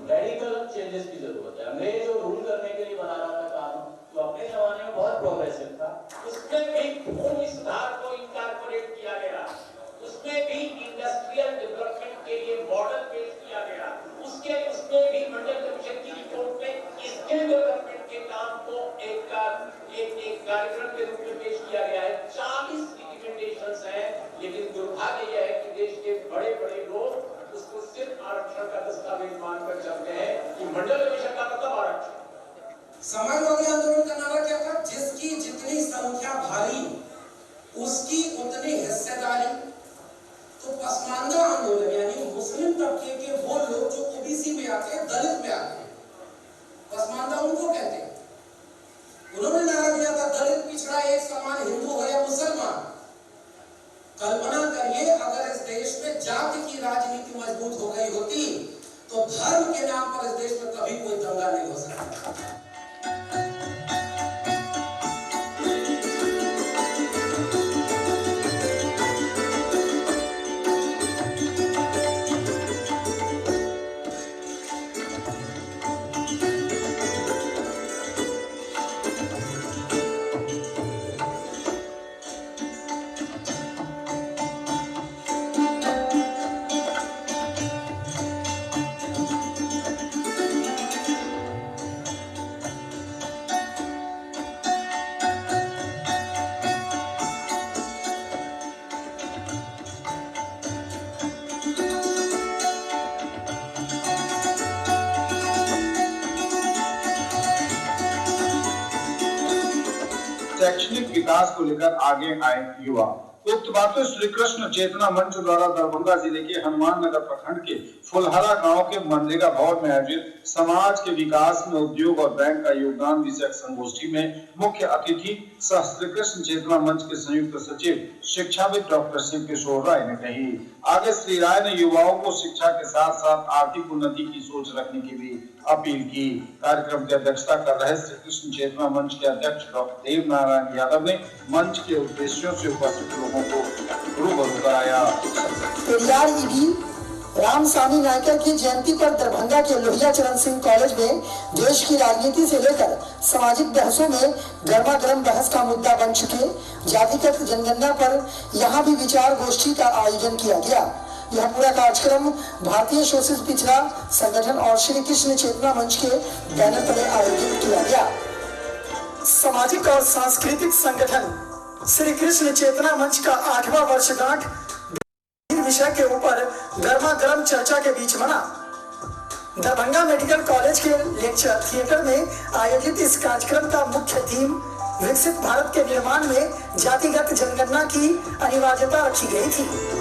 Radical changes की जरूरत है। अंग्रेज जो रूल करने के लिए बना रहा था कानून, तो अपने जमाने में बहुत प्रोग्रेसिव था, उसमें भी भूमि सुधार को इनकॉर्पोरेट किया गया, उसमें भी इंडस्ट्रियल डेवलपमेंट के लिए मॉडल पेश किया गया, उसमें भी मंडल कमीशन की रिपोर्ट में स्किल डेवलपमेंट के काम को एक कार्यक्रम के रूप में पेश किया गया है। 40 रिकमेंडेशंस हैं, लेकिन दुर्भाग्य यह है कि देश के बड़े बड़े लोग उसको सिर्फ आरक्षण का दस्तावेज मानकर चलते हैं कि मंडल कमीशन का मतलब आरक्षण। समाजवादी आंदोलन का नारा क्या था? जिसकी जितनी संख्या भारी उसकी उतनी हिस्सेदारी। तो पसमानदा आंदोलन यानी मुस्लिम तबके के वो लोग जो ओबीसी में आते हैं, दलित में आते हैं, पसमानदा उनको कहते हैं। उन्होंने नारा दिया था दलित पिछड़ा एक समान, हिंदू हो या मुसलमान। कल्पना करिए अगर इस देश में जाति की राजनीति मजबूत हो गई होती तो धर्म के नाम पर इस देश में कभी कोई दंगा नहीं हो सकता। शैक्षणिक विकास को लेकर आगे आए युवा। उक्त बातें श्री कृष्ण चेतना मंच द्वारा दरभंगा जिले के हनुमान नगर प्रखंड के फुलहरा गांव के मनरेगा भवन में आयोजित समाज के विकास में उद्योग और बैंक का योगदान विषयक संगोष्ठी में मुख्य अतिथि सह श्री कृष्ण चेतना मंच के संयुक्त सचिव शिक्षाविद डॉक्टर शिव किशोर राय ने कही। आगे श्री राय ने युवाओं को शिक्षा के साथ साथ आर्थिक उन्नति की सोच रखने की भी अपील की। कार्यक्रम की अध्यक्षता कर रहे श्री कृष्ण चेतना मंच के अध्यक्ष डॉक्टर देव नारायण यादव ने मंच के उद्देश्यों से उपस्थित लोगों को रूबरू कराया। पेरियार ईडी रामस्वामी नायकर की जयंती पर दरभंगा के लोहिया चरण सिंह कॉलेज में देश की राजनीति से लेकर सामाजिक बहसों में गर्मा गर्म बहस का मुद्दा बन चुके जातिगत जनगणना पर यहां भी विचार गोष्ठी का आयोजन किया गया। यह पूरा कार्यक्रम भारतीय शोषित पिछड़ा संगठन और श्री कृष्ण चेतना मंच के बैनर तले आयोजित किया गया। सामाजिक और सांस्कृतिक संगठन श्री कृष्ण चेतना मंच का 8वां वर्षगांठ विषय के ऊपर गर्मा गर्म चर्चा के बीच मना। दरभंगा मेडिकल कॉलेज के लेक्चर थिएटर में आयोजित इस कार्यक्रम का मुख्य थीम विकसित भारत के निर्माण में जातिगत जनगणना की अनिवार्यता रखी गई थी।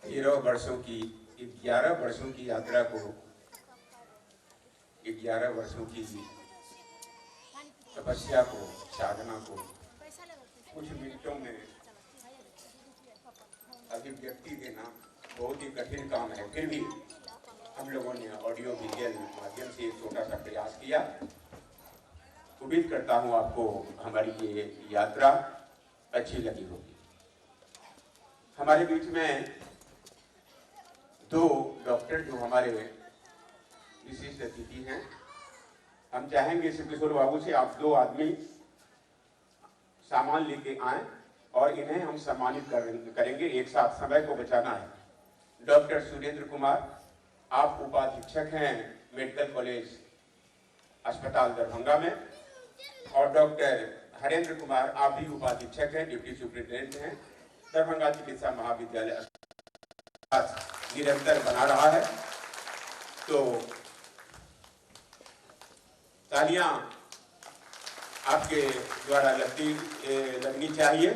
11 वर्षों की यात्रा को, 11 वर्षों की तपस्या को, साधना को कुछ मिनटों में अभिव्यक्ति देना बहुत ही कठिन काम है। फिर भी हम लोगों ने ऑडियो विजुअल माध्यम से एक छोटा सा प्रयास किया। उम्मीद करता हूँ आपको हमारी ये यात्रा अच्छी लगी होगी। हमारे बीच में 2 डॉक्टर जो हमारे विशिष्ट अतिथि हैं, हम चाहेंगे किशोर बाबू से आप 2 आदमी सामान लेके आए और इन्हें हम सम्मानित करेंगे। एक साथ समय को बचाना है। डॉक्टर सुरेंद्र कुमार, आप उपाधीक्षक हैं मेडिकल कॉलेज अस्पताल दरभंगा में, और डॉक्टर हरेंद्र कुमार, आप भी उपाधीक्षक हैं, डिप्टी सुप्रिंटेंडेंट हैं दरभंगा चिकित्सा महाविद्यालय निरंतर बना रहा है। तो तालियां आपके द्वारा लगनी चाहिए।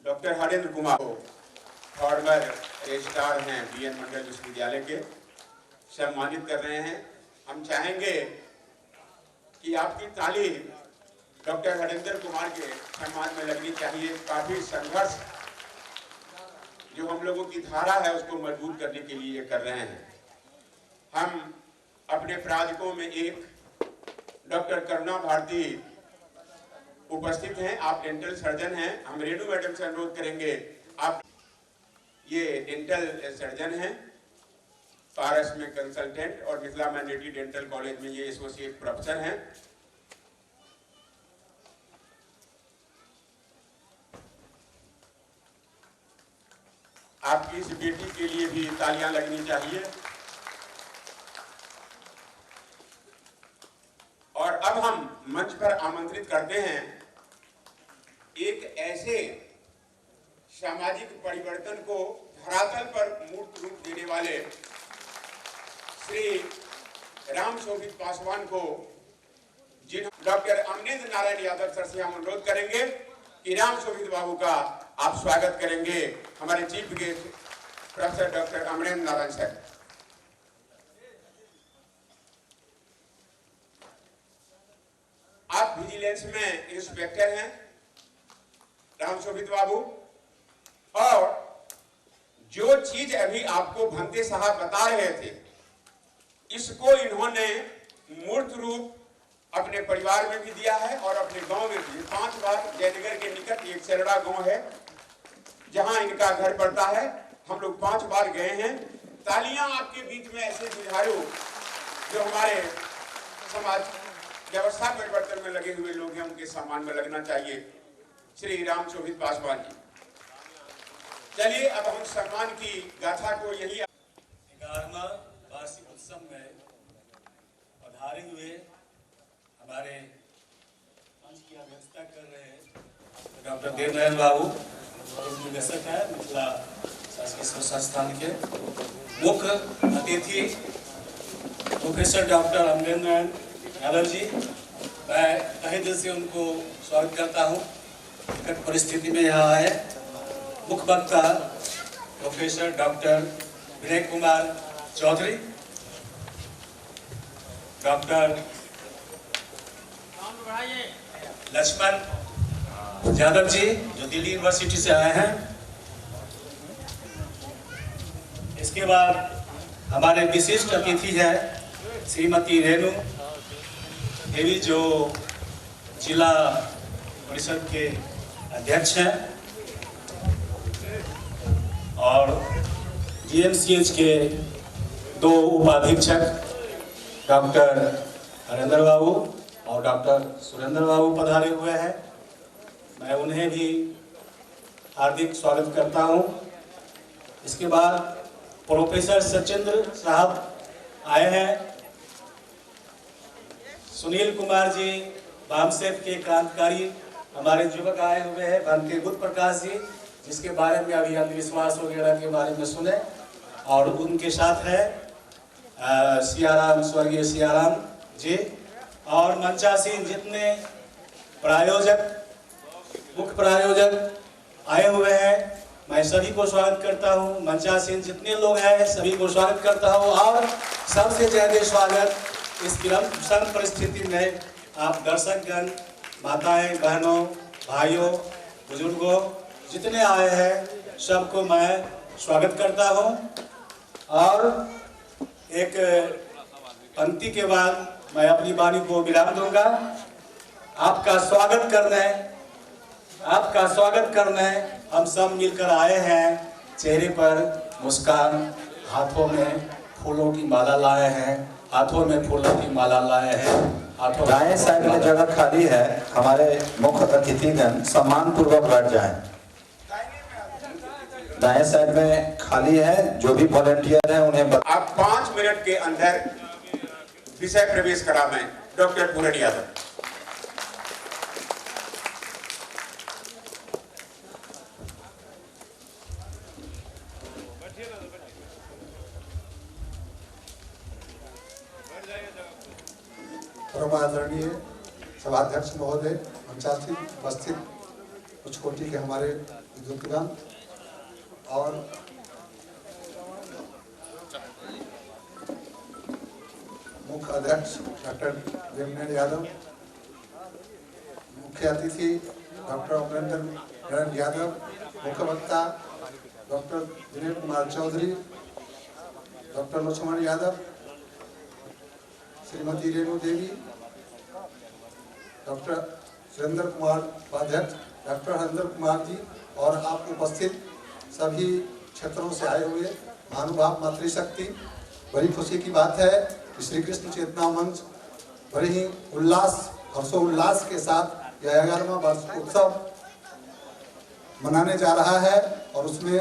Doctor Harendra Kumar farmer registrar हैं बीएन मंडल विश्वविद्यालय के, सम्मानित कर रहे हैं। हम चाहेंगे कि आपकी ताली डॉक्टर हरेंद्र कुमार के सम्मान में लगनी चाहिए। काफी संघर्ष जो हम लोगों की धारा है उसको मजबूत करने के लिए कर रहे हैं। हम अपने प्रायोजकों में एक डॉक्टर करुणा भारती उपस्थित हैं। आप डेंटल सर्जन हैं। हम रेणु मैडम से अनुरोध करेंगे, आप ये डेंटल सर्जन हैं, पारस में कंसल्टेंट और मिथिला मैनेटी डेंटल कॉलेज में ये एसोसिएट प्रोफेसर हैं। आपकी इस बेटी के लिए भी तालियां लगनी चाहिए। और अब हम मंच पर आमंत्रित करते हैं एक ऐसे सामाजिक परिवर्तन को धरातल पर मूर्त रूप देने वाले श्री राम शोभित पासवान को, जिन डॉक्टर अमरेंद्र नारायण यादव सर से हम अनुरोध करेंगे कि राम शोभित बाबू का आप स्वागत करेंगे। हमारे chief guest professor doctor Amrendra Narayan sir. आप विजिलेंस में इंस्पेक्टर हैं राम शोभित बाबू, और जो चीज अभी आपको भंते साहब बता रहे थे, इसको इन्होंने मूर्त रूप अपने परिवार में भी दिया है और अपने गांव में भी। 5 बार जयनगर के निकट एक सेरड़ा गांव है जहां इनका घर पड़ता है। हम लोग 5 बार गए हैं। तालियां आपके बीच में ऐसे जुझारू जो हमारे समाज व्यवस्था परिवर्तन में लगे हुए लोग हैं, उनके सम्मान में लगना चाहिए। श्री राम शोभित पासवान जी, चलिए अब हम सम्मान की गाथा को यही 11वां वार्षिक उत्सव में पधारे हुए हमारे मंच की अध्यक्षता कर रहे हैं डॉक्टर देवनारायण बाबू, निदेशक है मिथिला शासकीय संस्थान के। मुख्य अतिथि प्रोफेसर डॉक्टर अमरेंद्र नारायण यादव जी, मैं तहे दिल से उनको स्वागत करता हूँ। विकट परिस्थिति में यहाँ आए। मुख्य वक्ता professor doctor Vinay Kumar Chaudhary, doctor Lakshman Yadav ji जो दिल्ली यूनिवर्सिटी से आए हैं। इसके बाद हमारे विशिष्ट अतिथि है श्रीमती रेणु देवी जो जिला परिषद के अध्यक्ष हैं, और जीएमसीएच के 2 उपाधीक्षक डॉक्टर हरेंद्र बाबू और डॉक्टर सुरेंद्र बाबू पधारे हुए हैं। मैं उन्हें भी हार्दिक स्वागत करता हूं। इसके बाद प्रोफेसर सचिंद्र साहब आए हैं। सुनील कुमार जी वामसेफ के क्रांतिकारी हमारे युवक आए हुए हैं। भंते बुद्ध प्रकाश जी, जिसके बारे में अभी अंधविश्वास वगैरह के बारे में सुने, और उनके साथ है सियाराम, स्वर्गीय सियाराम जी, और मंचासीन जितने मुख्य प्रायोजक आए हुए हैं, मैं सभी को स्वागत करता हूं। मंचासीन जितने लोग हैं सभी को स्वागत करता हूं और सबसे ज्यादा स्वागत इस विषम परिस्थिति में आप दर्शकगण, माताएं, बहनों, भाइयों, बुजुर्गों जितने आए हैं सबको मैं स्वागत करता हूं। और एक पंक्ति के बाद मैं अपनी वाणी को विराम दूंगा। आपका स्वागत करने हम सब मिलकर आए हैं। चेहरे पर मुस्कान, हाथों में फूलों की माला लाए हैं, दाएं साइड में जगह खाली है, हमारे मुख्य अतिथिगण सम्मान पूर्वक बैठ जाएं। दाएं साइड में खाली है, जो भी वॉलंटियर है उन्हें आप 5 मिनट के अंदर विषय प्रवेश करावें। डॉक्टर पूरण यादव। परमादरणीय सभाध्यक्ष महोदय, मंचासीन उपस्थित कुछ कोटि के हमारे बुजुर्गगण और मुख्य अध्यक्ष डॉक्टर देवनंदन यादव, मुख्य अतिथि डॉक्टर अमरेंद्र नारायण यादव, मुख्य वक्ता doctor Vinay Kumar Chaudhary, doctor Lakshman Yadav, Shrimati Renu Devi, doctor Surendra Kumar उपाध्यक्ष, डॉक्टर हरेंद्र कुमार जी और आप उपस्थित सभी क्षेत्रों से आए हुए महानुभाव मातृशक्ति। बड़ी खुशी की बात है कि श्री कृष्ण चेतना मंच बड़े ही हर्षोल्लास के साथ यह 11वां वार्षिक उत्सव मनाने जा रहा है और उसमें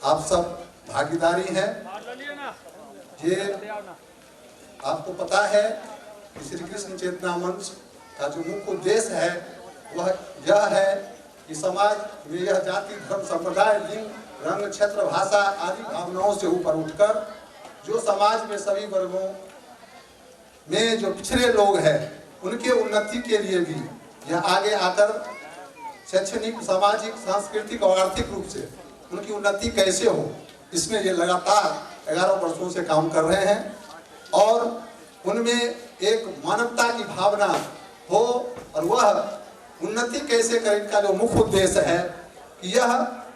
आप सब भागीदारी हैं। ये आपको पता है कि श्री कृष्ण चेतना मंच का जो मुख्य उद्देश्य है वह यह है कि समाज में यह जाति, धर्म, संप्रदाय, लिंग, रंग, क्षेत्र, भाषा आदि भावनाओं से ऊपर उठकर जो समाज में सभी वर्गों में जो पिछड़े लोग हैं उनके उन्नति के लिए भी यह आगे आकर शैक्षणिक, सामाजिक, सांस्कृतिक और आर्थिक रूप से उनकी उन्नति कैसे हो, इसमें ये लगातार 11 वर्षों से काम कर रहे हैं और उनमें एक मानवता की भावना हो और वह उन्नति कैसे करें। इनका जो मुख्य उद्देश्य है कि यह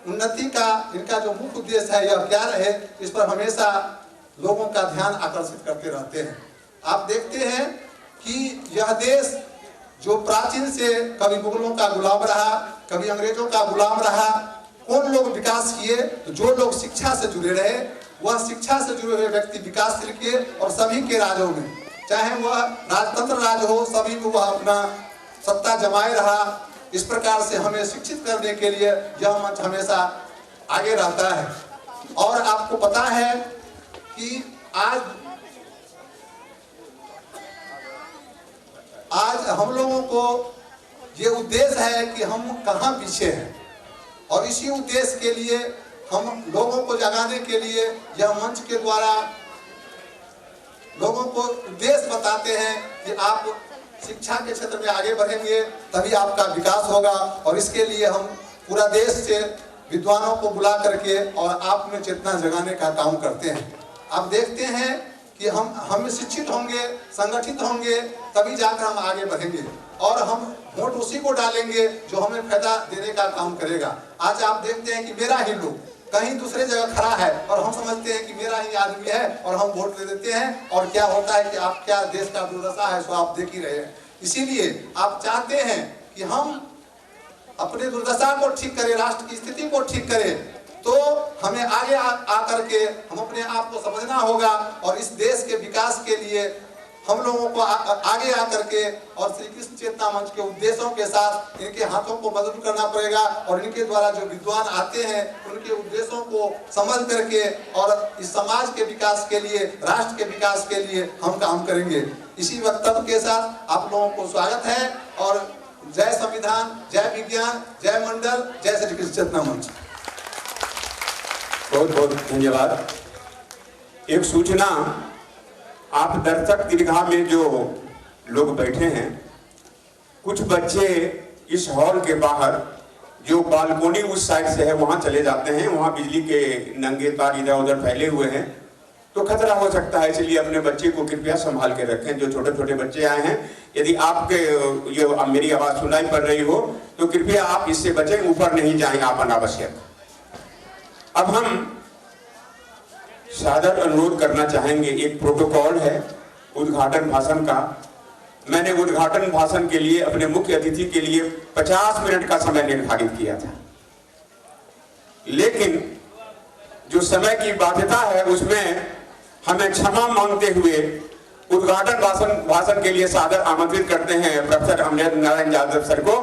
उन्नति का इनका जो मुख्य उद्देश्य है यह क्या रहे, इस पर हमेशा लोगों का ध्यान आकर्षित करते रहते हैं। आप देखते हैं कि यह देश जो प्राचीन से कभी मुगलों का गुलाम रहा, कभी अंग्रेजों का गुलाम रहा, कौन लोग विकास किए? तो जो लोग शिक्षा से जुड़े रहे, वह शिक्षा से जुड़े हुए व्यक्ति विकासशील किए और सभी के राज्यों में, चाहे वह राजतंत्र राज हो, सभी में वह अपना सत्ता जमाए रहा। इस प्रकार से हमें शिक्षित करने के लिए यह मंच हमेशा आगे रहता है। और आपको पता है कि आज हम लोगों को ये उद्देश्य है कि हम कहाँ पीछे हैं और इसी उद्देश्य के लिए हम लोगों को जगाने के लिए यह मंच के द्वारा लोगों को उद्देश्य बताते हैं कि आप शिक्षा के क्षेत्र में आगे बढ़ेंगे तभी आपका विकास होगा। और इसके लिए हम पूरा देश से विद्वानों को बुला करके और आप में चेतना जगाने का काम करते हैं। आप देखते हैं कि हम शिक्षित होंगे, संगठित होंगे, तभी जाकर हम आगे बढ़ेंगे और हम वोट उसी को डालेंगे जो हमें फायदा देने का काम करेगा। आज आप देखते हैं कि मेरा ही लोग कहीं दूसरे जगह खड़ा है और हम समझते हैं कि मेरा ही आदमी है और हम वोट दे देते हैं और क्या होता है कि आप क्या देश का दुर्दशा है सो आप देख ही रहे हैं। इसीलिए आप चाहते हैं कि हम अपने दुर्दशा को ठीक करें, राष्ट्र की स्थिति को ठीक करें, तो हमें आगे आकर के हम अपने आप को समझना होगा और इस देश के विकास के लिए हम लोगों को आगे आकर के और श्री कृष्ण चेतना मंच के उद्देश्यों के साथ इनके हाथों को मजबूत करना पड़ेगा और इनके द्वारा जो विद्वान आते हैं उनके उद्देश्यों को समझ करके और इस समाज के विकास के लिए, राष्ट्र के विकास के लिए हम काम करेंगे। इसी वक्तव्य के साथ आप लोगों को स्वागत है और जय संविधान, जय विज्ञान, जय मंडल, जय श्री कृष्ण चेतना मंच। बहुत बहुत धन्यवाद। एक सूचना, आप दर्शक दीर्घा में जो लोग बैठे हैं कुछ बच्चे इस हॉल के बाहर जो बालकोनी उस साइड से है वहां चले जाते हैं, वहां बिजली के नंगे तार इधर उधर फैले हुए हैं, तो खतरा हो सकता है। इसलिए अपने बच्चे को कृपया संभाल के रखें। जो छोटे छोटे बच्चे आए हैं, यदि आपके ये मेरी आवाज सुनाई पड़ रही हो तो कृपया आप इससे बचें, ऊपर नहीं जाएं आप अनावश्यक। अब हम सादर अनुरोध करना चाहेंगे, एक प्रोटोकॉल है उद्घाटन भाषण का। मैंने उद्घाटन भाषण के लिए अपने मुख्य अतिथि के लिए 50 मिनट का समय निर्धारित किया था, लेकिन जो समय की बाध्यता है उसमें हमें क्षमा मांगते हुए उद्घाटन भाषण के लिए सादर आमंत्रित करते हैं प्रोफेसर अमरेंद्र नारायण यादव सर को।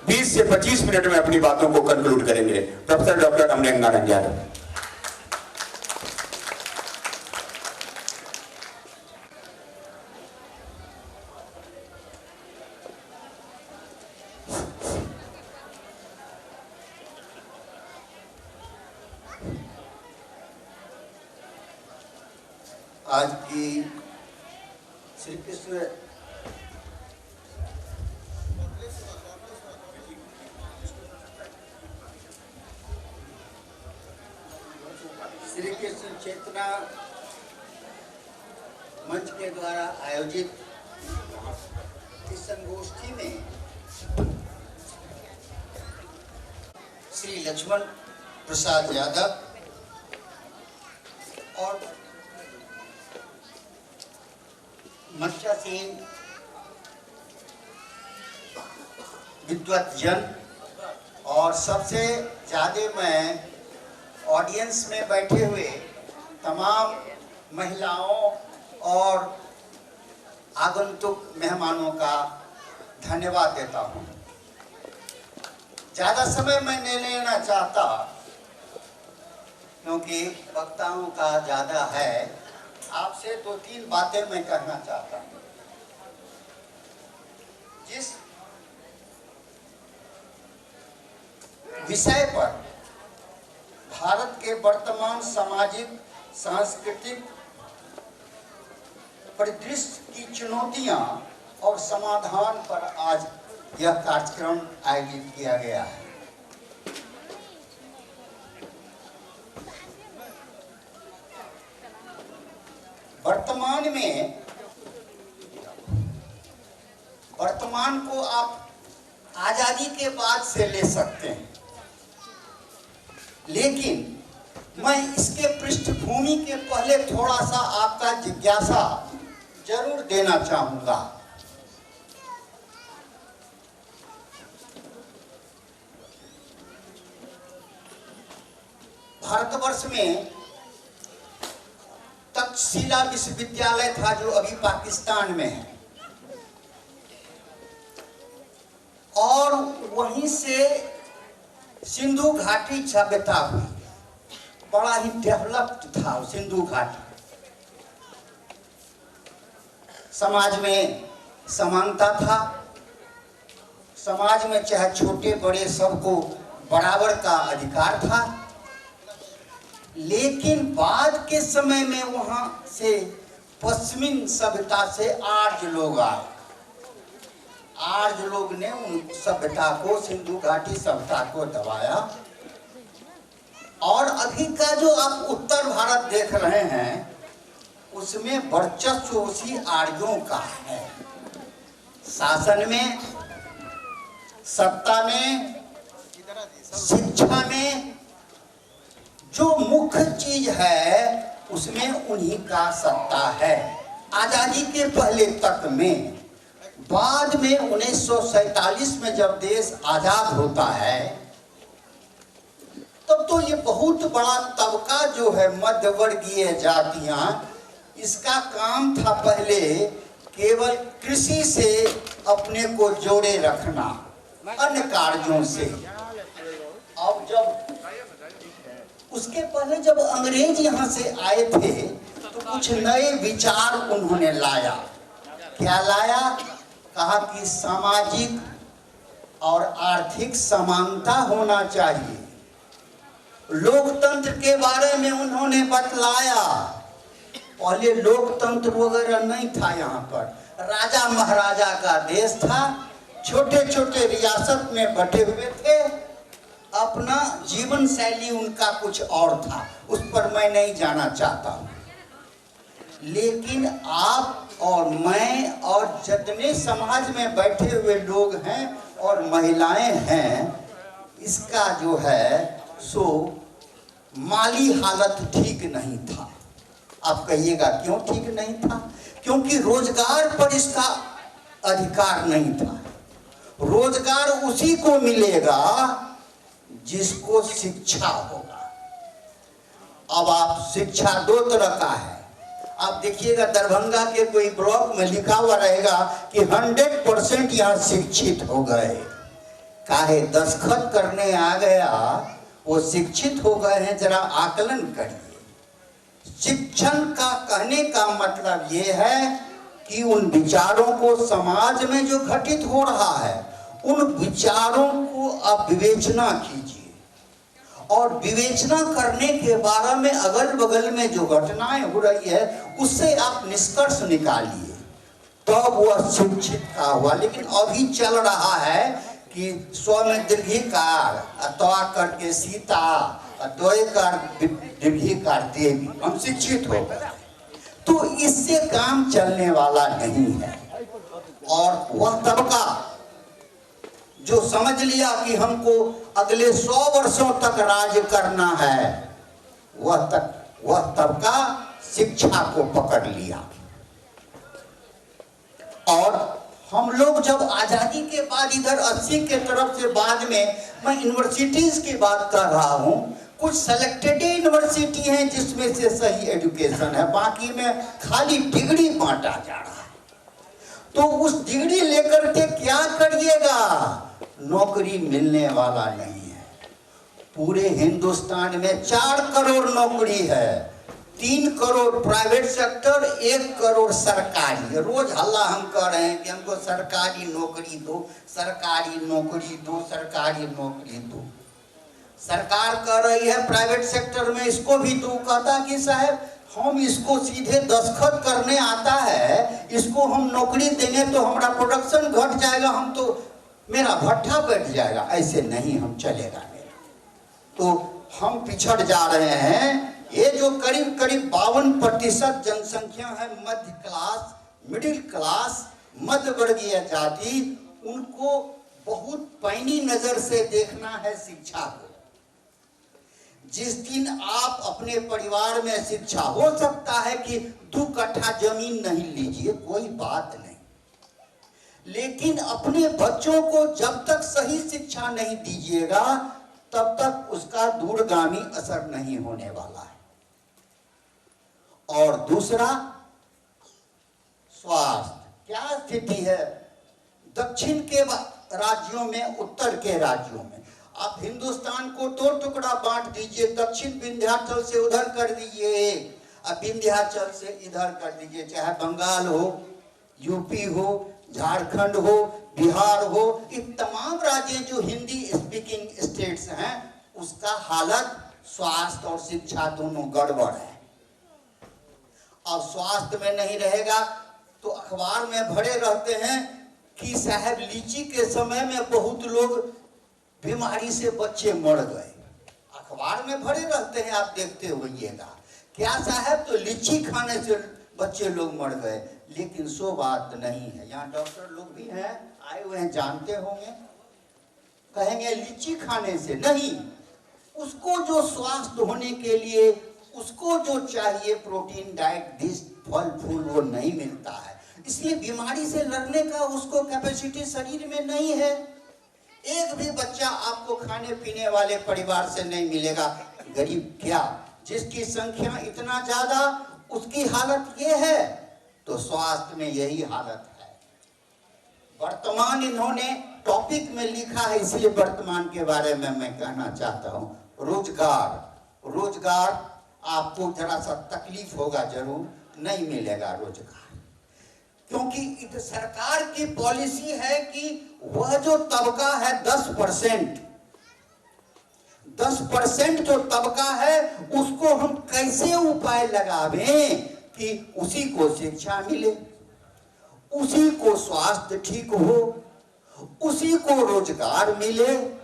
20 से 25 मिनट में अपनी बातों को कंक्लूड करेंगे प्रोफेसर डॉक्टर अमरेंद्र नारायण यादव। आज की श्री कृष्ण चेतना मंच के द्वारा आयोजित इस संगोष्ठी में श्री लक्ष्मण प्रसाद यादव और मंचासीन विद्वत जन और सबसे ज़्यादा मैं ऑडियंस में बैठे हुए तमाम महिलाओं और आगंतुक मेहमानों का धन्यवाद देता हूँ। ज़्यादा समय मैं नहीं लेना चाहता क्योंकि वक्ताओं का ज़्यादा है। आपसे 2-3 बातें मैं कहना चाहता हूँ। जिस विषय पर भारत के वर्तमान सामाजिक सांस्कृतिक परिदृश्य की चुनौतियां और समाधान पर आज यह कार्यक्रम आयोजित किया गया है। वर्तमान को आप आजादी के बाद से ले सकते हैं, लेकिन मैं इसके पृष्ठभूमि के पहले थोड़ा सा आपका जिज्ञासा जरूर देना चाहूंगा। भारतवर्ष में तक्षशिला विश्वविद्यालय था जो अभी पाकिस्तान में है, और वहीं से सिंधु घाटी सभ्यता हुई। बड़ा ही डेवलप्ड था सिंधु घाटी। समाज में समानता था, समाज में चाहे छोटे बड़े सबको बराबर का अधिकार था। लेकिन बाद के समय में वहां से पश्चिमी सभ्यता से आर्य लोग आए। आर्य लोग ने उन सभ्यता को, सिंधु घाटी सभ्यता को दबाया, और अभी का जो आप उत्तर भारत देख रहे हैं उसमें वर्चस्व उसी आर्यों का है। शासन में, सत्ता में, शिक्षा में जो मुख्य चीज है उसमें उन्हीं का सत्ता है। आजादी के पहले तक में, बाद में 1947 में जब देश आजाद होता है तब तो ये बहुत बड़ा तबका जो है मध्यवर्गीय जातियां, इसका काम था पहले केवल कृषि से अपने को जोड़े रखना, अन्य कार्यों से। अब जब उसके पहले जब अंग्रेज यहाँ से आए थे तो कुछ नए विचार उन्होंने लाया। क्या लाया? कहा कि सामाजिक और आर्थिक समानता होना चाहिए। लोकतंत्र के बारे में उन्होंने बतलाया। पहले लोकतंत्र वगैरह नहीं था यहाँ पर, राजा महाराजा का देश था, छोटे छोटे रियासत में बटे हुए थे। अपना जीवन शैली उनका कुछ और था, उस पर मैं नहीं जाना चाहता हूँ। लेकिन आप और मैं और जितने समाज में बैठे हुए लोग हैं और महिलाएं हैं, इसका जो है सो माली हालत ठीक नहीं था। आप कहिएगा क्यों ठीक नहीं था? क्योंकि रोजगार पर इसका अधिकार नहीं था। रोजगार उसी को मिलेगा जिसको शिक्षा होगा। अब आप शिक्षा दो तरह का है। आप देखिएगा दरभंगा के कोई ब्लॉक में लिखा हुआ रहेगा कि 100% यहाँ शिक्षित हो गए। काहे दस्तखत करने आ गया, वो शिक्षित हो गए हैं, जरा आकलन करिए। शिक्षण का कहने का मतलब ये है कि उन विचारों को समाज में जो घटित हो रहा है, उन विचारों को आप विवेचना कीजिए और विवेचना करने के बारे में अगल बगल में जो घटनाएं हो रही है उससे आप निष्कर्ष निकालिए, तब तो वह शिक्षित का हुआ। लेकिन अभी चल रहा है कि स्व में दीर्घिकार, अतवा करके सीता, द्वय कर दीर्घिकार देवी, हम शिक्षित हो गए। तो इससे काम चलने वाला नहीं है। और वह तबका जो समझ लिया कि हमको अगले 100 वर्षों तक राज करना है, वह तबका शिक्षा को पकड़ लिया। और हम लोग जब आजादी के बाद इधर 80 के तरफ से बाद में, मैं यूनिवर्सिटीज की बात कर रहा हूँ, कुछ सेलेक्टेड यूनिवर्सिटी हैं जिसमें से सही एजुकेशन है, बाकी में खाली डिग्री बांटा जा रहा है। तो उस डिग्री लेकर के क्या करिएगा? नौकरी मिलने वाला नहीं है। पूरे हिंदुस्तान में 4 करोड़ नौकरी है, 3 करोड़ प्राइवेट सेक्टर, 1 करोड़ सरकारी। रोज हल्ला हम कर रहे हैं कि हमको सरकारी नौकरी दो, सरकारी नौकरी दो, सरकारी नौकरी दो। सरकार कह रही है प्राइवेट सेक्टर में इसको भी दो। कहता कि साहब हम इसको सीधे दस्तखत करने आता है, इसको हम नौकरी देंगे तो हमारा प्रोडक्शन घट जाएगा, हम तो मेरा भट्ठा बैठ जाएगा। ऐसे नहीं हम चलेगा मेरा। तो हम पिछड़ जा रहे हैं। ये जो करीब करीब 52% जनसंख्या है मध्य क्लास, मिडिल क्लास, मध्य वर्गीय जाति, उनको बहुत पैनी नजर से देखना है शिक्षा को। जिस दिन आप अपने परिवार में शिक्षा, हो सकता है कि 2 कट्ठा जमीन नहीं लीजिए, कोई बात नहीं, लेकिन अपने बच्चों को जब तक सही शिक्षा नहीं दीजिएगा तब तक उसका दूरगामी असर नहीं होने वाला है। और दूसरा, स्वास्थ्य। क्या स्थिति है दक्षिण के राज्यों में, उत्तर के राज्यों में? आप हिंदुस्तान को 2 टुकड़ा बांट दीजिए, दक्षिण विंध्याचल से उधर कर दीजिए, अब विंध्याचल से इधर कर दीजिए, चाहे बंगाल हो, यूपी हो, झारखंड हो, बिहार हो, ये तमाम राज्य जो हिंदी स्पीकिंग स्टेट्स हैं, उसका हालत स्वास्थ्य और शिक्षा दोनों गड़बड़ है। अब स्वास्थ्य में नहीं रहेगा तो अखबार में भरे रहते हैं कि साहब लीची के समय में बहुत लोग बीमारी से बच्चे मर गए। अखबार में भरे रहते हैं, आप देखते होइएगा। क्या साहब? तो लीची खाने से बच्चे लोग मर गए। लेकिन सो बात नहीं है। यहाँ डॉक्टर लोग भी हैं, आए हुए हैं, जानते होंगे, कहेंगे लीची खाने से नहीं। उसको जो स्वास्थ्य होने के लिए उसको जो चाहिए प्रोटीन डाइट, दिस फल फूल, वो नहीं मिलता है। इसलिए बीमारी से लड़ने का उसको कैपेसिटी शरीर में नहीं है। एक भी बच्चा आपको खाने पीने वाले परिवार से नहीं मिलेगा। गरीब क्या, जिसकी संख्या इतना ज्यादा, उसकी हालत ये है। तो स्वास्थ्य में यही हालत है। वर्तमान इन्होंने टॉपिक में लिखा है, इसलिए वर्तमान के बारे में मैं कहना चाहता हूं। रोजगार। रोजगार आपको जरा सा तकलीफ होगा, जरूर नहीं मिलेगा रोजगार, क्योंकि सरकार की पॉलिसी है कि वह जो तबका है 10% जो तबका है उसको हम कैसे उपाय लगावें कि उसी को शिक्षा मिले, उसी को स्वास्थ्य ठीक हो, उसी को रोजगार मिले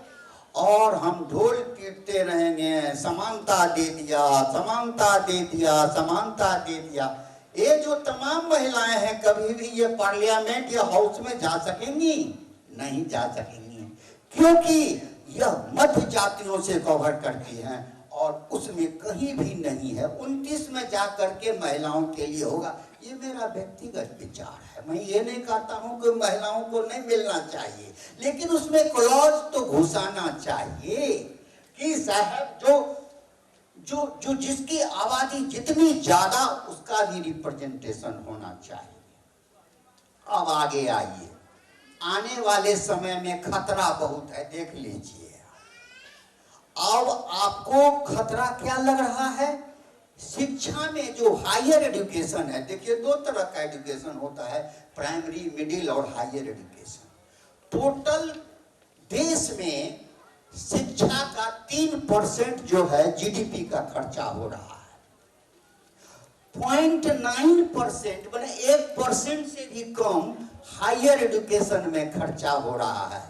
और हम ढोल पीटते रहेंगे, समानता दे दिया, समानता दे दिया, समानता दे दिया। ये जो तमाम महिलाएं हैं कभी भी ये पार्लियामेंट या हाउस में जा सकेंगी? नहीं जा सकेंगी, क्योंकि यह मध्य जातियों से कवर करती हैं और उसमें कहीं भी नहीं है। 29 में जा करके महिलाओं के लिए होगा। ये मेरा व्यक्तिगत विचार है। मैं ये नहीं कहता हूं कि महिलाओं को नहीं मिलना चाहिए, लेकिन उसमें क्लॉज तो घुसाना चाहिए कि साहब जो जिसकी आबादी जितनी ज्यादा उसका भी रिप्रेजेंटेशन होना चाहिए। अब आगे आइए, आने वाले समय में खतरा बहुत है, देख लीजिए। अब आपको खतरा क्या लग रहा है? शिक्षा में जो हायर एजुकेशन है, देखिए 2 तरह का एजुकेशन होता है, प्राइमरी, मिडिल और हायर एजुकेशन। टोटल देश में शिक्षा का 3% जो है जीडीपी का खर्चा हो रहा है। 0.9% मैंने 1% से भी कम हायर एजुकेशन में खर्चा हो रहा है।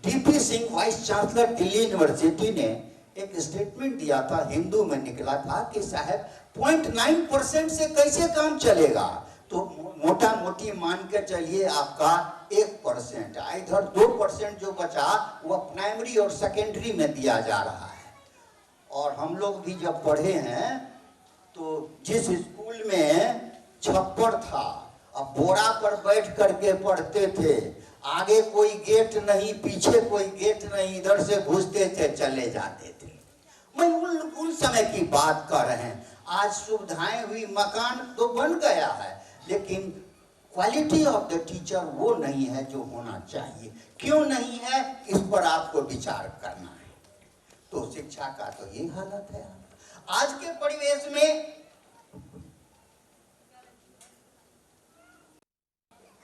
DP Singh vice chancellor Delhi university ने एक स्टेटमेंट दिया था, हिंदू में निकला था कि साहब 0.9% से कैसे काम चलेगा? तो मोटा मोटी मान के चलिए आपका 1%, इधर 2% जो बचा वह प्राइमरी और सेकेंडरी में दिया जा रहा है। और हम लोग भी जब पढ़े हैं तो जिस स्कूल में छप्पर था, अब बोरा पर बैठ करके पढ़ते थे, आगे कोई गेट नहीं, पीछे कोई गेट नहीं, इधर से घुसते थे, चले जाते थे। मैं उन समय की बात कर रहे हैं। आज सुविधाएं हुई, मकान तो बन गया है, लेकिन क्वालिटी ऑफ द टीचर वो नहीं है जो होना चाहिए। क्यों नहीं है, इस पर आपको विचार करना है। तो शिक्षा का तो ये हालत है। आज के परिवेश में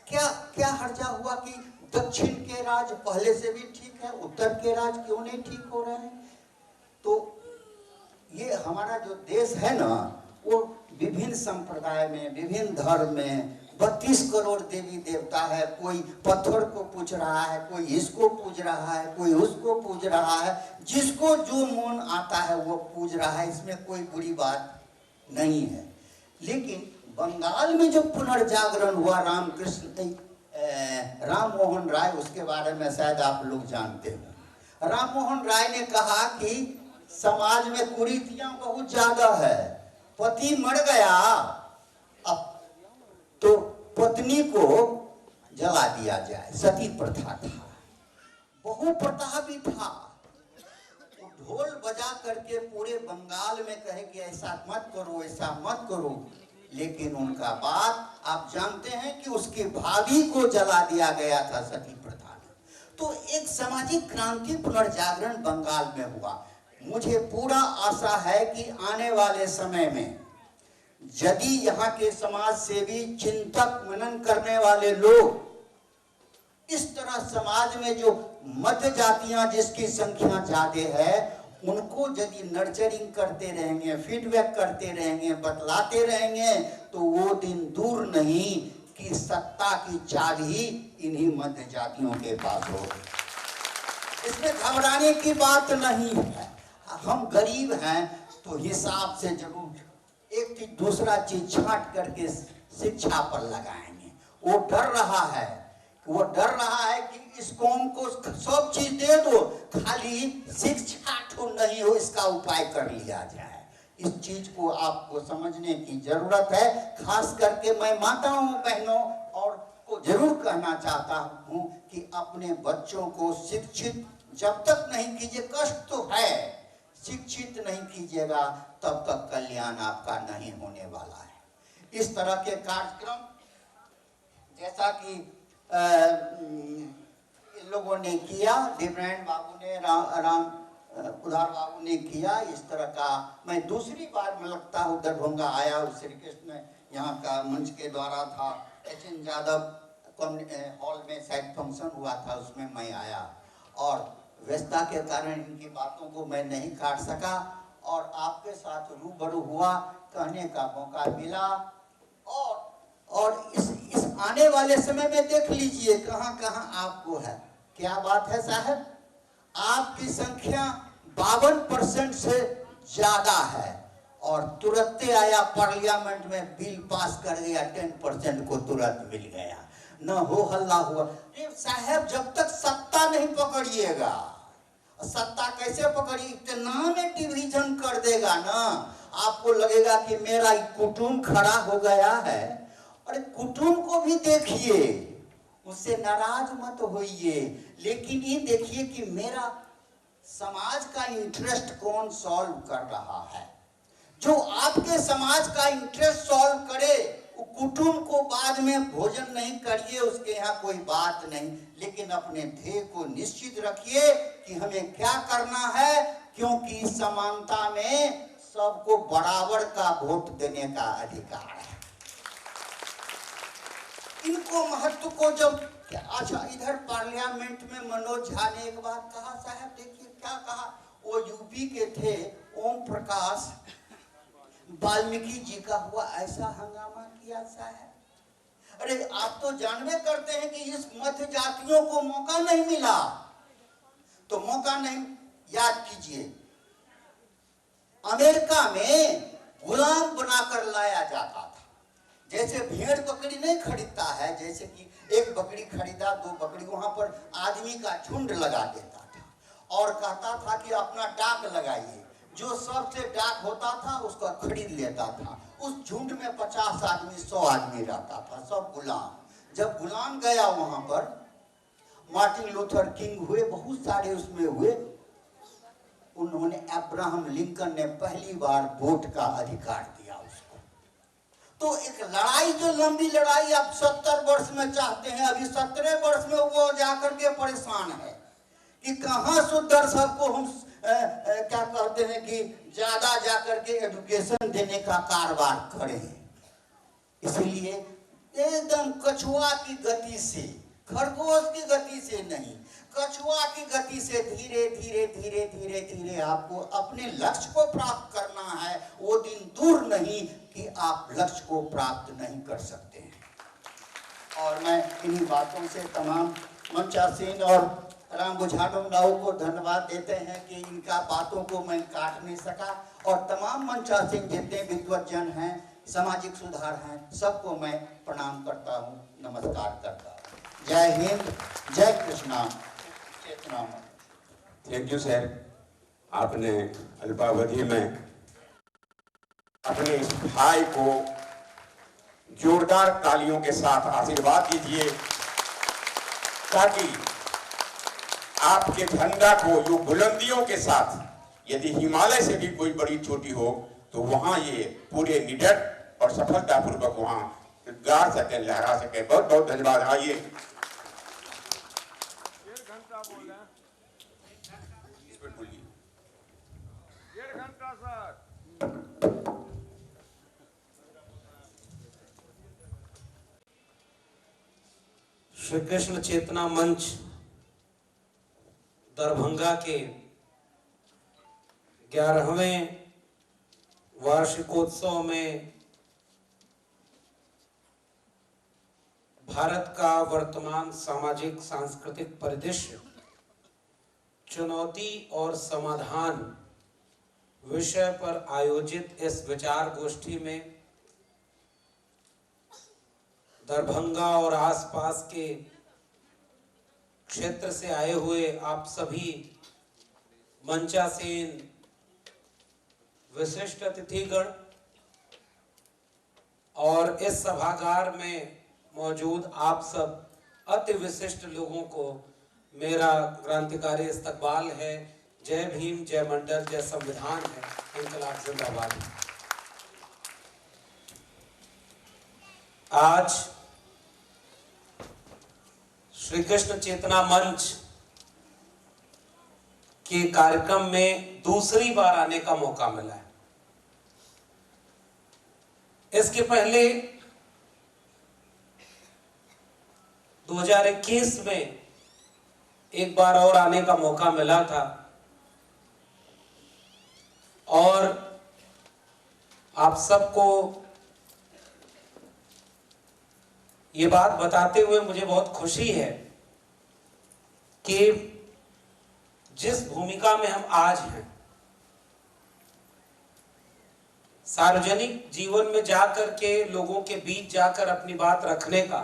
क्या हर्जा हुआ कि दक्षिण के राज्य पहले से भी ठीक है, उत्तर के राज्य क्यों नहीं ठीक हो रहे हैं? तो ये हमारा जो देश है ना, वो विभिन्न संप्रदाय में, विभिन्न धर्म में 32 करोड़ देवी देवता है। कोई पत्थर को पूज रहा है, कोई इसको पूज रहा है, कोई उसको पूज रहा है, जिसको जो मन आता है वो पूज रहा है। इसमें कोई बुरी बात नहीं है। लेकिन बंगाल में जो पुनर्जागरण हुआ राम मोहन राय, उसके बारे में शायद आप लोग जानते हो। राम मोहन राय ने कहा कि समाज में कुरीतियां बहुत ज्यादा है, पति मर गया अब तो पत्नी को जला दिया जाए, सती प्रथा था। बहु प्रथा भी था। ढोल बजा करके पूरे बंगाल में कहे कि ऐसा मत करो, ऐसा मत करो, लेकिन उनका बात आप जानते हैं कि उसकी भाभी को जला दिया गया था सती प्रथा में। तो एक सामाजिक क्रांति, पुनर्जागरण बंगाल में हुआ। मुझे पूरा आशा है कि आने वाले समय में यदि यहाँ के समाज सेवी, चिंतक, मनन करने वाले लोग इस तरह समाज में जो मध्य जातियां जिसकी संख्या ज्यादा है, उनको यदि नर्चरिंग करते रहेंगे, फीडबैक करते रहेंगे, बतलाते रहेंगे, तो वो दिन दूर नहीं कि सत्ता की चाबी इन्हीं मध्य जातियों के पास होगी। इसमें घबराने की बात नहीं है। हम गरीब हैं तो हिसाब से जरूर एक चीज दूसरा चीज छांट करके शिक्षा पर लगाएंगे। वो डर रहा है कि इस कौम को सब चीज दे दो, खाली शिक्षा तो नहीं हो, इसका उपाय कर लिया जाए। इस चीज को आपको समझने की जरूरत है। खास करके मैं माताओं, बहनों और को जरूर कहना चाहता हूं कि अपने बच्चों को शिक्षित जब तक नहीं कीजिए, कष्ट तो है, शिक्षित नहीं कीजिएगा तब तक कल्याण आपका नहीं होने वाला है। इस तरह के कार्यक्रम जैसा कि इन लोगों ने किया, देवनारायण बाबू ने, राम उधार बाबू ने किया, इस तरह का मैं दूसरी बार में लगता हूँ दरभंगा आया हूँ। श्री कृष्ण यहाँ का मंच के द्वारा था, एच.एन. यादव हॉल में शायद फंक्शन हुआ था, उसमें मैं आया और व्यस्तता के कारण इनकी बातों को मैं नहीं काट सका और आपके साथ रूबरू हुआ, कहने का मौका मिला। और इस आने वाले समय में देख लीजिए कहां कहां आपको है। क्या बात है साहब, आपकी संख्या 52% से ज्यादा है और तुरंत आया पार्लियामेंट में बिल पास कर गया, 10% को तुरंत मिल गया, न हो हल्ला हुआ। साहब जब तक सत्ता नहीं पकड़िएगा, सत्ता कैसे पकड़ी, इतना में डिवीजन कर देगा ना, आपको लगेगा कि मेरा कुटुंब खड़ा हो गया है। अरे कुटुंब को भी देखिए, उससे नाराज मत होइए, लेकिन ये देखिए कि मेरा समाज का इंटरेस्ट कौन सॉल्व कर रहा है। जो आपके समाज का इंटरेस्ट सॉल्व करे, कुटुंब को बाद में भोजन नहीं करिए, उसके यहाँ कोई बात नहीं, लेकिन अपने ध्येय को निश्चित रखिए कि हमें क्या करना है, क्योंकि समानता में सबको बराबर का वोट देने का अधिकार है। इनको महत्व को जब, अच्छा इधर पार्लियामेंट में मनोज झा ने एक बात कहा साहब, देखिए क्या कहा, वो यूपी के थे, ओम प्रकाश, वाल्मीकि जी का हुआ ऐसा हंगामा किया साहब। अरे आप तो जानवे करते हैं कि इस मध्य जातियों को मौका नहीं मिला, तो मौका नहीं, याद कीजिए अमेरिका में गुलाम बनाकर लाया जाता था। जैसे भेड़ बकरी नहीं खरीदता है, जैसे कि एक बकरी खरीदा, 2 बकरी, वहां पर आदमी का झुंड लगा देता था और कहता था कि अपना डाक लगाइए, जो सबसे डाक होता था उसको खरीद लेता था। उस झुंड में 50 आदमी 100 आदमी रहता था, सब गुलाम। जब गुलाम गया वहां पर, मार्टिन लूथर किंग हुए, बहुत सारे उसमें हुए, उन्होंने अब्राहम लिंकन ने पहली बार वोट का अधिकार दिया उसको। तो एक लड़ाई, जो लंबी लड़ाई अब 70 वर्ष में चाहते हैं, अभी 17 वर्ष में वो जाकर के परेशान है कि कहां सुधर, सबको हम क्या कहते हैं कि ज्यादा जाकर के एजुकेशन देने का कारोबार करें। इसलिए एकदम कछुआ की गति से, खरगोश की गति से नहीं, कछुआ की गति से धीरे धीरे धीरे धीरे धीरे आपको अपने लक्ष्य को प्राप्त करना है। वो दिन दूर नहीं कि आप लक्ष्य को प्राप्त नहीं कर सकते हैं। और मैं इन्हीं बातों से तमाम मंचासीन और राम बुझानों को धन्यवाद देते हैं कि इनका बातों को मैं काट नहीं सका, और तमाम मंचासीन जितने विद्वज्जन हैं, सामाजिक सुधार हैं, सबको मैं प्रणाम करता हूँ, नमस्कार करता हूँ। जय हिंद, जय कृष्णा, चेतना। थैंक यू सर, आपने अल्पावधि में अपने भाई को जोरदार तालियों के साथ आशीर्वाद दीजिए, ताकि आपके झंडा को जो बुलंदियों के साथ, यदि हिमालय से भी कोई बड़ी चोटी हो तो वहां ये पूरे निडर और सफलतापूर्वक वहां गाड़ सके, लहरा सके। बहुत बहुत धन्यवाद। आइए, श्री कृष्ण चेतना मंच दरभंगा के 11वें वार्षिकोत्सव में भारत का वर्तमान सामाजिक सांस्कृतिक परिदृश्य, चुनौती और समाधान विषय पर आयोजित इस विचार गोष्ठी में दरभंगा और आसपास के क्षेत्र से आए हुए आप सभी मंचासीन, विशिष्ट अतिथिगण और इस सभागार में मौजूद आप सब अति विशिष्ट लोगों को मेरा क्रांतिकारी इस्तकबाल है। जय भीम, जय मंडल, जय संविधान है, इंकलाब जिंदाबाद। आज श्री कृष्ण चेतना मंच के कार्यक्रम में दूसरी बार आने का मौका मिला है। इसके पहले 2021 में एक बार और आने का मौका मिला था और आप सबको ये बात बताते हुए मुझे बहुत खुशी है कि जिस भूमिका में हम आज हैं, सार्वजनिक जीवन में जाकर के लोगों के बीच जाकर अपनी बात रखने का,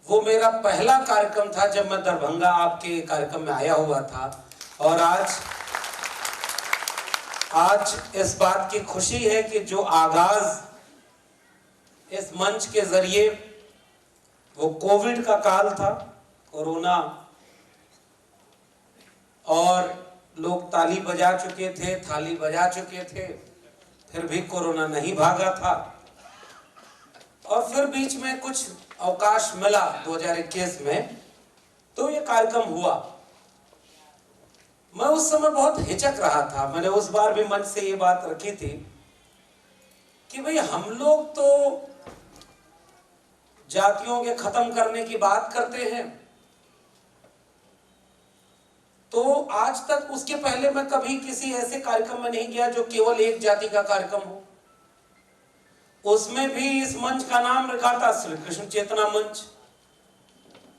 वो मेरा पहला कार्यक्रम था जब मैं दरभंगा आपके कार्यक्रम में आया हुआ था। और आज इस बात की खुशी है कि जो आगाज इस मंच के जरिए, वो कोविड का काल था, कोरोना, और लोग ताली बजा चुके थे, थाली बजा चुके थे, फिर भी कोरोना नहीं भागा था। और फिर बीच में कुछ अवकाश मिला 2021 में, तो ये कार्यक्रम हुआ। मैं उस समय बहुत हिचक रहा था। मैंने उस बार भी मंच से ये बात रखी थी कि भाई हम लोग तो जातियों के खत्म करने की बात करते हैं, तो आज तक उसके पहले मैं कभी किसी ऐसे कार्यक्रम में नहीं गया जो केवल एक जाति का कार्यक्रम हो। उसमें भी इस मंच का नाम रखा था श्री कृष्ण चेतना मंच।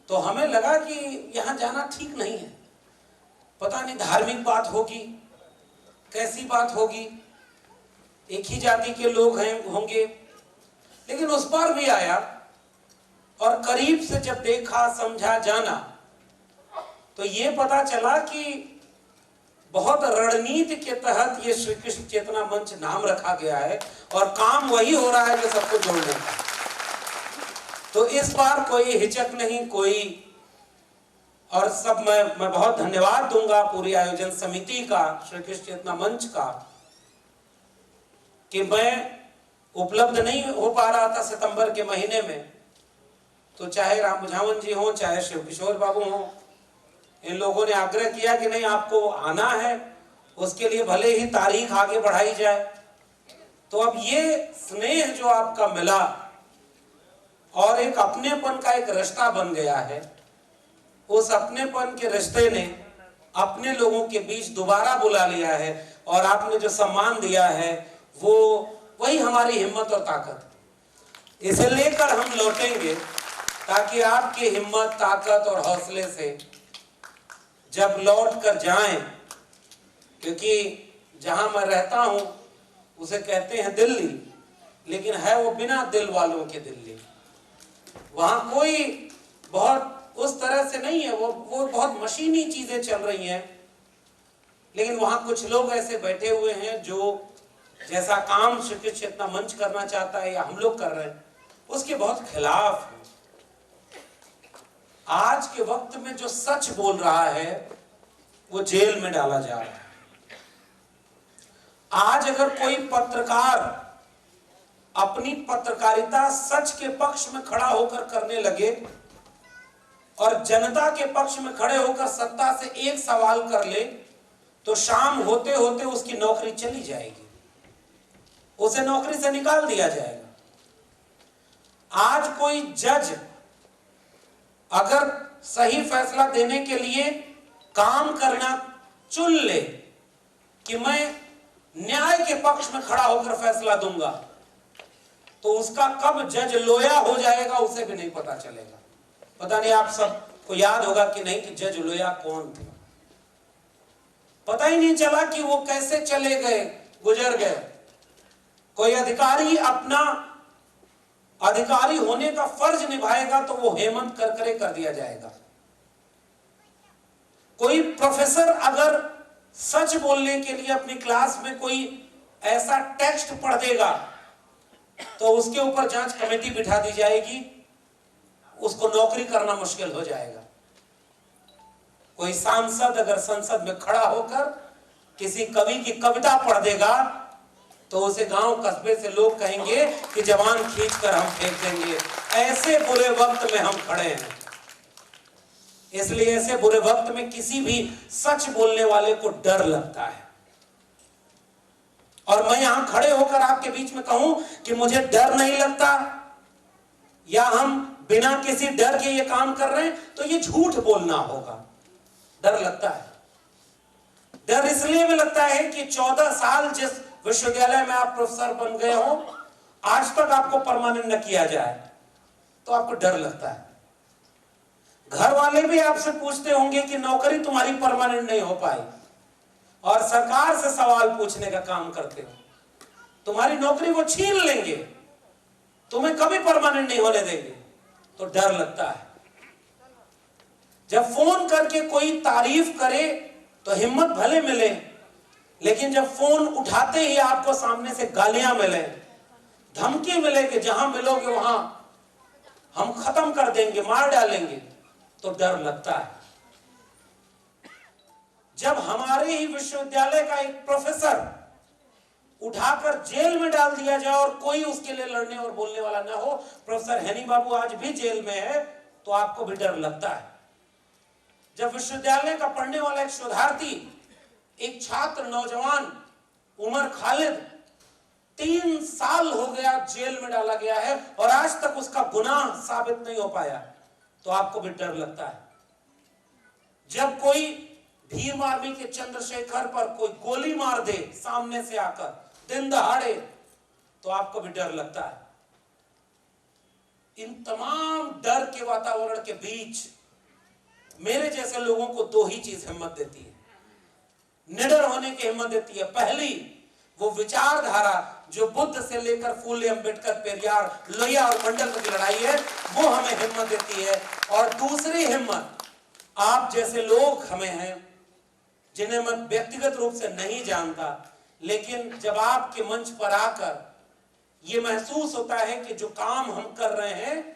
तो हमें लगा कि यहां जाना ठीक नहीं है, पता नहीं धार्मिक बात होगी, कैसी बात होगी, एक ही जाति के लोग होंगे। लेकिन उस बार भी आया और करीब से जब देखा, समझा, जाना, तो ये पता चला कि बहुत रणनीति के तहत ये श्री कृष्ण चेतना मंच नाम रखा गया है और काम वही हो रहा है जो सबको जोड़ने का। तो इस बार कोई हिचक नहीं, कोई, और सब मैं बहुत धन्यवाद दूंगा पूरी आयोजन समिति का, श्री कृष्ण चेतना मंच का, कि मैं उपलब्ध नहीं हो पा रहा था सितंबर के महीने में। तो चाहे राम बुझावन जी हो, चाहे शिव किशोर बाबू हो, इन लोगों ने आग्रह किया कि नहीं आपको आना है, उसके लिए भले ही तारीख आगे बढ़ाई जाए। तो अब ये स्नेह जो आपका मिला और एक अपनेपन का एक रिश्ता बन गया है, उस अपनेपन के रिश्ते ने अपने लोगों के बीच दोबारा बुला लिया है। और आपने जो सम्मान दिया है वो वही हमारी हिम्मत और ताकत, इसे लेकर हम लौटेंगे ताकि आपकी हिम्मत, ताकत और हौसले से जब लौट कर जाएं, क्योंकि जहां मैं रहता हूं उसे कहते हैं दिल्ली, लेकिन है वो बिना दिल वालों के दिल्ली। वहां कोई बहुत उस तरह से नहीं है, वो बहुत मशीनी चीजें चल रही हैं, लेकिन वहां कुछ लोग ऐसे बैठे हुए हैं जो जैसा काम श्री कृष्ण चेतना मंच करना चाहता है या हम लोग कर रहे हैं, उसके बहुत खिलाफ है। आज के वक्त में जो सच बोल रहा है वो जेल में डाला जा रहा है। आज अगर कोई पत्रकार अपनी पत्रकारिता सच के पक्ष में खड़ा होकर करने लगे और जनता के पक्ष में खड़े होकर सत्ता से एक सवाल कर ले, तो शाम होते होते उसकी नौकरी चली जाएगी, उसे नौकरी से निकाल दिया जाएगा। आज कोई जज अगर सही फैसला देने के लिए काम करना चुन ले कि मैं न्याय के पक्ष में खड़ा होकर फैसला दूंगा, तो उसका कब जज लोया हो जाएगा उसे भी नहीं पता चलेगा। पता नहीं आप सबको याद होगा कि नहीं कि जज लोया कौन थे, पता ही नहीं चला कि वो कैसे चले गए, गुजर गए। कोई अधिकारी अपना अधिकारी होने का फर्ज निभाएगा तो वो हेमंत करकरे कर दिया जाएगा। कोई प्रोफेसर अगर सच बोलने के लिए अपनी क्लास में कोई ऐसा टेक्स्ट पढ़ देगा तो उसके ऊपर जांच कमेटी बिठा दी जाएगी, उसको नौकरी करना मुश्किल हो जाएगा। कोई सांसद अगर संसद में खड़ा होकर किसी कवि की कविता पढ़ देगा तो उसे गांव कस्बे से लोग कहेंगे कि जवान खींचकर हम फेंक देंगे। ऐसे बुरे वक्त में हम खड़े हैं, इसलिए ऐसे बुरे वक्त में किसी भी सच बोलने वाले को डर लगता है। और मैं यहां खड़े होकर आपके बीच में कहूं कि मुझे डर नहीं लगता या हम बिना किसी डर के ये काम कर रहे हैं, तो ये झूठ बोलना होगा। डर लगता है। डर इसलिए भी लगता है कि 14 साल जिस विश्वविद्यालय में आप प्रोफेसर बन गए हो आज तक आपको परमानेंट न किया जाए तो आपको डर लगता है। घर वाले भी आपसे पूछते होंगे कि नौकरी तुम्हारी परमानेंट नहीं हो पाई, और सरकार से सवाल पूछने का काम करते हो, तुम्हारी नौकरी वो छीन लेंगे, तुम्हें कभी परमानेंट नहीं होने देंगे, तो डर लगता है। जब फोन करके कोई तारीफ करे तो हिम्मत भले मिले, लेकिन जब फोन उठाते ही आपको सामने से गालियां मिले, धमकी मिले कि जहां मिलोगे वहां हम खत्म कर देंगे, मार डालेंगे, तो डर लगता है। जब हमारे ही विश्वविद्यालय का एक प्रोफेसर उठाकर जेल में डाल दिया जाए और कोई उसके लिए लड़ने और बोलने वाला ना हो, प्रोफेसर हैनी बाबू आज भी जेल में है, तो आपको भी डर लगता है। जब विश्वविद्यालय का पढ़ने वाला एक शोधार्थी, एक छात्र, नौजवान उमर खालिद 3 साल हो गया जेल में डाला गया है और आज तक उसका गुनाह साबित नहीं हो पाया, तो आपको भी डर लगता है। जब कोई भीम आर्मी के चंद्रशेखर पर कोई गोली मार दे सामने से आकर दिन दहाड़े, तो आपको भी डर लगता है। इन तमाम डर के वातावरण के बीच मेरे जैसे लोगों को 2 ही चीज हिम्मत देती है, निडर होने की हिम्मत देती है। पहली, वो विचारधारा जो बुद्ध से लेकर फूले, अंबेडकर, पेरियार, लोहिया और मंडल की लड़ाई है, वो हमें हिम्मत देती है। और दूसरी हिम्मत आप जैसे लोग हमें हैं, जिन्हें मैं व्यक्तिगत रूप से नहीं जानता, लेकिन जब आपके मंच पर आकर ये महसूस होता है कि जो काम हम कर रहे हैं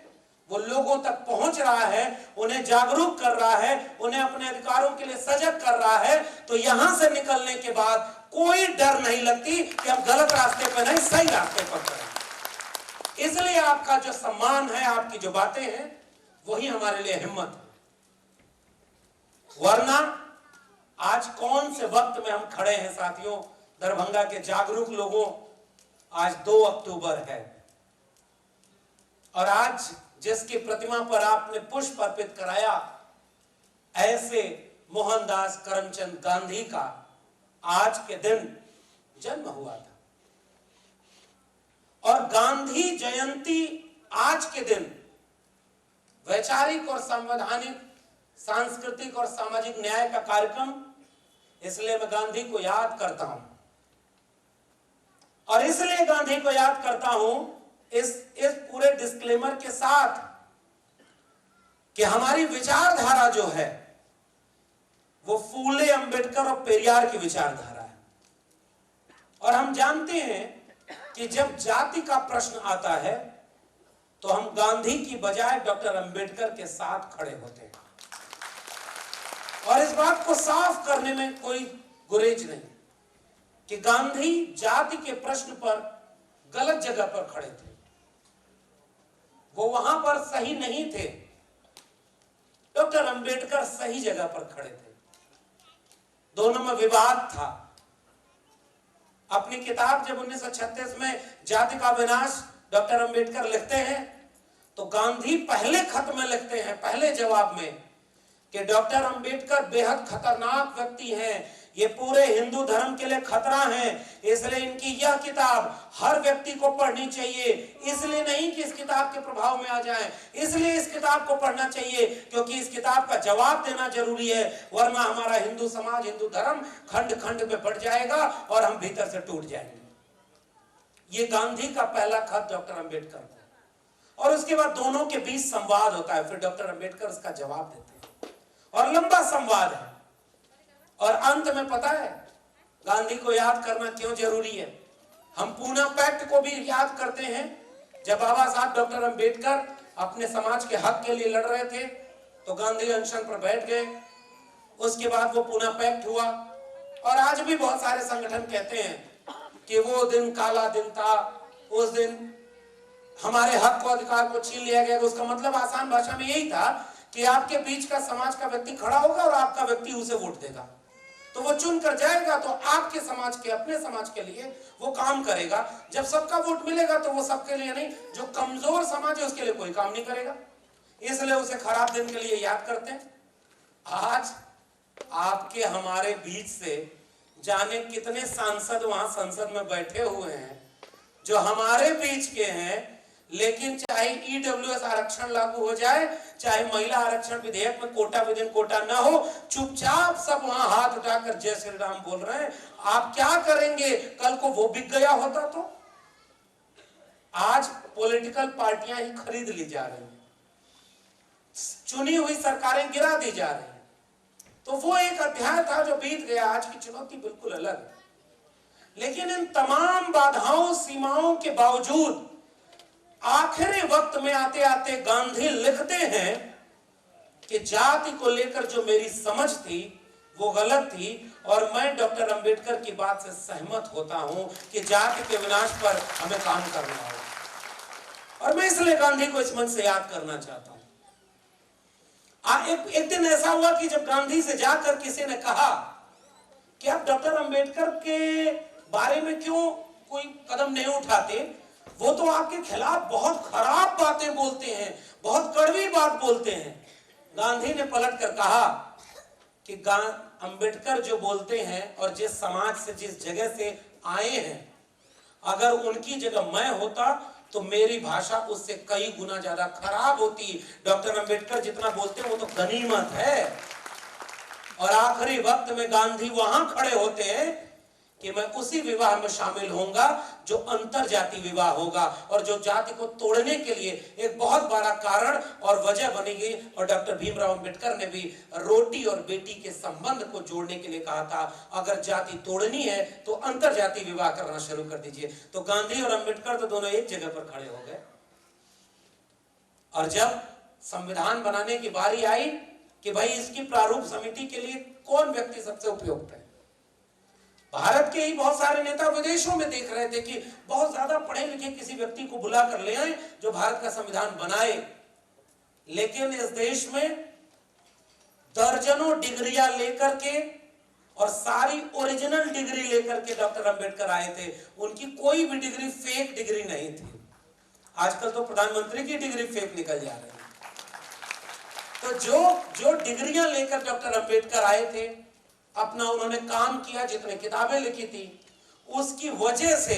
वो लोगों तक पहुंच रहा है, उन्हें जागरूक कर रहा है, उन्हें अपने अधिकारों के लिए सजग कर रहा है, तो यहां से निकलने के बाद कोई डर नहीं लगती कि हम गलत रास्ते पर नहीं, सही रास्ते पर खड़े। इसलिए आपका जो सम्मान है, आपकी जो बातें हैं, वही हमारे लिए हिम्मत है। वरना आज कौन से वक्त में हम खड़े हैं साथियों, दरभंगा के जागरूक लोगों, आज 2 अक्टूबर है और आज जिसकी प्रतिमा पर आपने पुष्प अर्पित कराया, ऐसे मोहनदास करमचंद गांधी का आज के दिन जन्म हुआ था। और गांधी जयंती आज के दिन वैचारिक और संवैधानिक, सांस्कृतिक और सामाजिक न्याय का कार्यक्रम, इसलिए मैं गांधी को याद करता हूं। और इसलिए गांधी को याद करता हूं इस पूरे डिस्क्लेमर के साथ कि हमारी विचारधारा जो है वो फूले, अंबेडकर और पेरियार की विचारधारा है। और हम जानते हैं कि जब जाति का प्रश्न आता है तो हम गांधी की बजाय डॉक्टर अंबेडकर के साथ खड़े होते हैं। और इस बात को साफ करने में कोई गुरेज नहीं कि गांधी जाति के प्रश्न पर गलत जगह पर खड़े थे, वो वहां पर सही नहीं थे। डॉक्टर अंबेडकर सही जगह पर खड़े थे। दोनों में विवाद था। अपनी किताब जब 1936 में जाति का विनाश डॉक्टर अंबेडकर लिखते हैं, तो गांधी पहले खत में लिखते हैं, पहले जवाब में, कि डॉक्टर अंबेडकर बेहद खतरनाक व्यक्ति हैं, ये पूरे हिंदू धर्म के लिए खतरा है, इसलिए इनकी यह किताब हर व्यक्ति को पढ़नी चाहिए। इसलिए नहीं कि इस किताब के प्रभाव में आ जाएं, इसलिए इस किताब को पढ़ना चाहिए क्योंकि इस किताब का जवाब देना जरूरी है, वरना हमारा हिंदू समाज, हिंदू धर्म खंड खंड में बढ़ जाएगा और हम भीतर से टूट जाएंगे। ये गांधी का पहला खत डॉक्टर अंबेडकर को। और उसके बाद दोनों के बीच संवाद होता है, फिर डॉक्टर अंबेडकर उसका जवाब देते हैं और लंबा संवाद है। और अंत में पता है गांधी को याद करना क्यों जरूरी है? हम पूना पैक्ट को भी याद करते हैं। जब बाबा साहब डॉक्टर अंबेडकर अपने समाज के हक के लिए लड़ रहे थे तो गांधी अनशन पर बैठ गए। उसके बाद वो पूना पैक्ट हुआ। और आज भी बहुत सारे संगठन कहते हैं कि वो दिन काला दिन था, उस दिन हमारे हक को, अधिकार को छीन लिया गया। उसका मतलब आसान भाषा में यही था कि आपके बीच का समाज का व्यक्ति खड़ा होगा और आपका व्यक्ति उसे वोट देगा, तो वो चुन कर जाएगा, तो आपके समाज के, अपने समाज के लिए वो काम करेगा। जब सबका वोट मिलेगा तो वो सबके लिए नहीं, जो कमजोर समाज है उसके लिए कोई काम नहीं करेगा, इसलिए उसे खराब दिन के लिए याद करते हैं। आज आपके हमारे बीच से जाने कितने सांसद वहां संसद में बैठे हुए हैं जो हमारे बीच के हैं, लेकिन चाहे ईडब्ल्यूएस आरक्षण लागू हो जाए, चाहे महिला आरक्षण विधेयक में कोटा विदिन कोटा ना हो, चुपचाप सब वहां हाथ उठाकर जय श्री राम बोल रहे हैं। आप क्या करेंगे? कल को वो बिक गया होता तो? आज पॉलिटिकल पार्टियां ही खरीद ली जा रही हैं, चुनी हुई सरकारें गिरा दी जा रही हैं। तो वो एक अध्याय था जो बीत गया। आज की चुनौती बिल्कुल अलग है। लेकिन इन तमाम बाधाओं सीमाओं के बावजूद आखिरी वक्त में आते आते गांधी लिखते हैं कि जाति को लेकर जो मेरी समझ थी वो गलत थी, और मैं डॉक्टर अंबेडकर की बात से सहमत होता हूं कि जाति के विनाश पर हमें काम करना होगा। और मैं इसलिए गांधी को इस मंच से याद करना चाहता हूं। एक दिन ऐसा हुआ कि जब गांधी से जाकर किसी ने कहा कि आप डॉक्टर अंबेडकर के बारे में क्यों कोई कदम नहीं उठाते, वो तो आपके खिलाफ बहुत खराब बातें बोलते हैं, बहुत कड़वी बात बोलते हैं। गांधी ने पलट कर कहा कि अंबेडकर जो बोलते हैं और जिस समाज से जिस जगह से आए हैं, अगर उनकी जगह मैं होता तो मेरी भाषा उससे कई गुना ज्यादा खराब होती। डॉक्टर अंबेडकर जितना बोलते हैं वो तो गनीमत है। और आखिरी वक्त में गांधी वहां खड़े होते हैं कि मैं उसी विवाह में शामिल होऊंगा जो अंतर जाति विवाह होगा, और जो जाति को तोड़ने के लिए एक बहुत बड़ा कारण और वजह बनेगी। और डॉक्टर भीमराव अंबेडकर ने भी रोटी और बेटी के संबंध को जोड़ने के लिए कहा था, अगर जाति तोड़नी है तो अंतर जाति विवाह करना शुरू कर दीजिए। तो गांधी और अंबेडकर तो दोनों एक जगह पर खड़े हो गए। और जब संविधान बनाने की बारी आई कि भाई इसकी प्रारूप समिति के लिए कौन व्यक्ति सबसे उपयुक्त है, भारत के ही बहुत सारे नेता विदेशों में देख रहे थे कि बहुत ज्यादा पढ़े लिखे किसी व्यक्ति को बुला कर ले आए जो भारत का संविधान बनाए। लेकिन इस देश में दर्जनों डिग्रियां लेकर के और सारी ओरिजिनल डिग्री लेकर के डॉक्टर अंबेडकर आए थे। उनकी कोई भी डिग्री फेक डिग्री नहीं थी। आजकल तो प्रधानमंत्री की डिग्री फेक निकल जा रही है। तो जो डिग्रियां लेकर डॉक्टर अंबेडकर आए थे, अपना उन्होंने काम किया, जितने किताबें लिखी थी, उसकी वजह से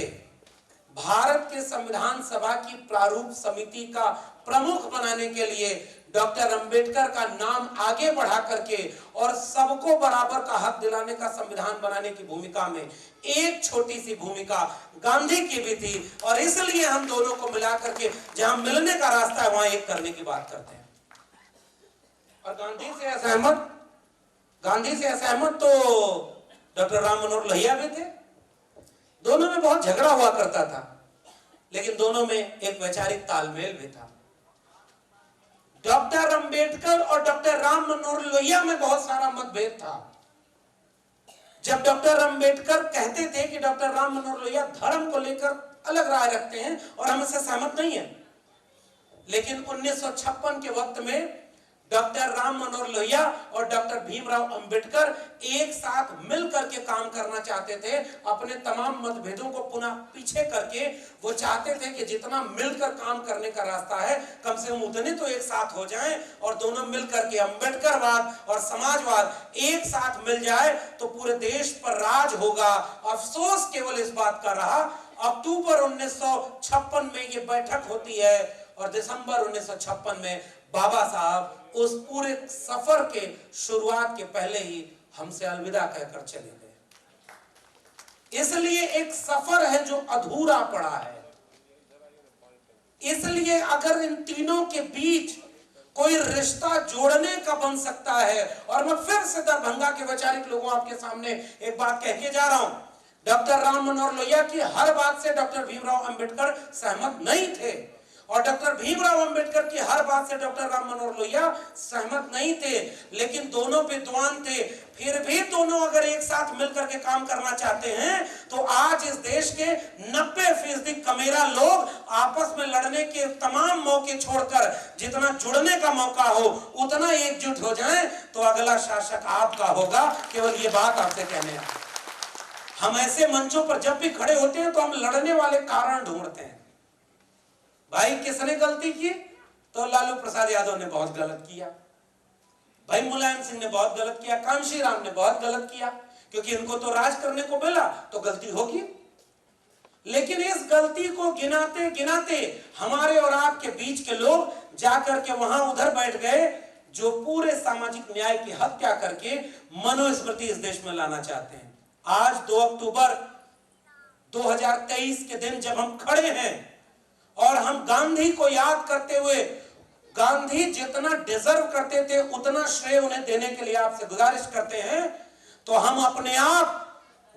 भारत के संविधान सभा की प्रारूप समिति का प्रमुख बनाने के लिए डॉक्टर अंबेडकर का नाम आगे बढ़ा करके और सबको बराबर का हक दिलाने का संविधान बनाने की भूमिका में एक छोटी सी भूमिका गांधी की भी थी। और इसलिए हम दोनों को मिला करके जहां मिलने का रास्ता है वहां एक करने की बात करते हैं। और गांधी से असहमत तो डॉक्टर राम मनोहर लोहिया भी थे। दोनों में बहुत झगड़ा हुआ करता था, लेकिन दोनों में एक वैचारिक तालमेल भी था। डॉक्टर अंबेडकर और डॉक्टर राम मनोहर लोहिया में बहुत सारा मतभेद था। जब डॉक्टर अंबेडकर कहते थे कि डॉक्टर राम मनोहर लोहिया धर्म को लेकर अलग राय रखते हैं और हम इससे सहमत नहीं है, लेकिन 1956 के वक्त में डॉक्टर राम मनोहर लोहिया और डॉक्टर भीमराव अंबेडकर एक साथ मिलकर के काम करना चाहते थे। अपने तमाम मतभेदों को पुनः पीछे करके वो चाहते थे कि जितना मिलकर काम करने का रास्ता है, कम से कम उतने तो एक साथ हो जाएं और दोनों मिलकर के अंबेडकरवाद और समाजवाद एक साथ मिल जाए तो पूरे देश पर राज होगा। अफसोस केवल इस बात का रहा, अक्टूबर 1956 में ये बैठक होती है और दिसंबर 1956 में बाबा साहब उस पूरे सफर के शुरुआत के पहले ही हमसे अलविदा कहकर चले गए। इसलिए एक सफर है जो अधूरा पड़ा है। इसलिए अगर इन तीनों के बीच कोई रिश्ता जोड़ने का बन सकता है, और मैं फिर से दरभंगा के वैचारिक लोगों आपके सामने एक बात कह के जा रहा हूं, डॉक्टर राम मनोहर लोहिया की हर बात से डॉक्टर भीमराव अंबेडकर सहमत नहीं थे और डॉक्टर भीमराव अंबेडकर की हर बात से डॉक्टर राम मनोहर लोहिया सहमत नहीं थे, लेकिन दोनों विद्वान थे। फिर भी दोनों अगर एक साथ मिलकर के काम करना चाहते हैं तो आज इस देश के 90% कमेरा लोग आपस में लड़ने के तमाम मौके छोड़कर जितना जुड़ने का मौका हो उतना एकजुट हो जाएं तो अगला शासक आपका होगा। केवल ये बात आपसे कहने हैं। हम ऐसे मंचों पर जब भी खड़े होते हैं तो हम लड़ने वाले कारण ढूंढते हैं। भाई किसने गलती की? तो लालू प्रसाद यादव ने बहुत गलत किया, भाई मुलायम सिंह ने बहुत गलत किया, कांशी राम ने बहुत गलत किया, क्योंकि इनको तो राज करने को मिला तो गलती होगी। लेकिन इस गलती को गिनाते गिनाते हमारे और आपके बीच के लोग जाकर के वहां उधर बैठ गए जो पूरे सामाजिक न्याय की हत्या करके मनुस्मृति इस देश में लाना चाहते हैं। आज 2 अक्टूबर 2023 के दिन जब हम खड़े हैं और हम गांधी को याद करते हुए, गांधी जितना डिजर्व करते थे उतना श्रेय उन्हें देने के लिए आपसे गुजारिश करते हैं, तो हम अपने आप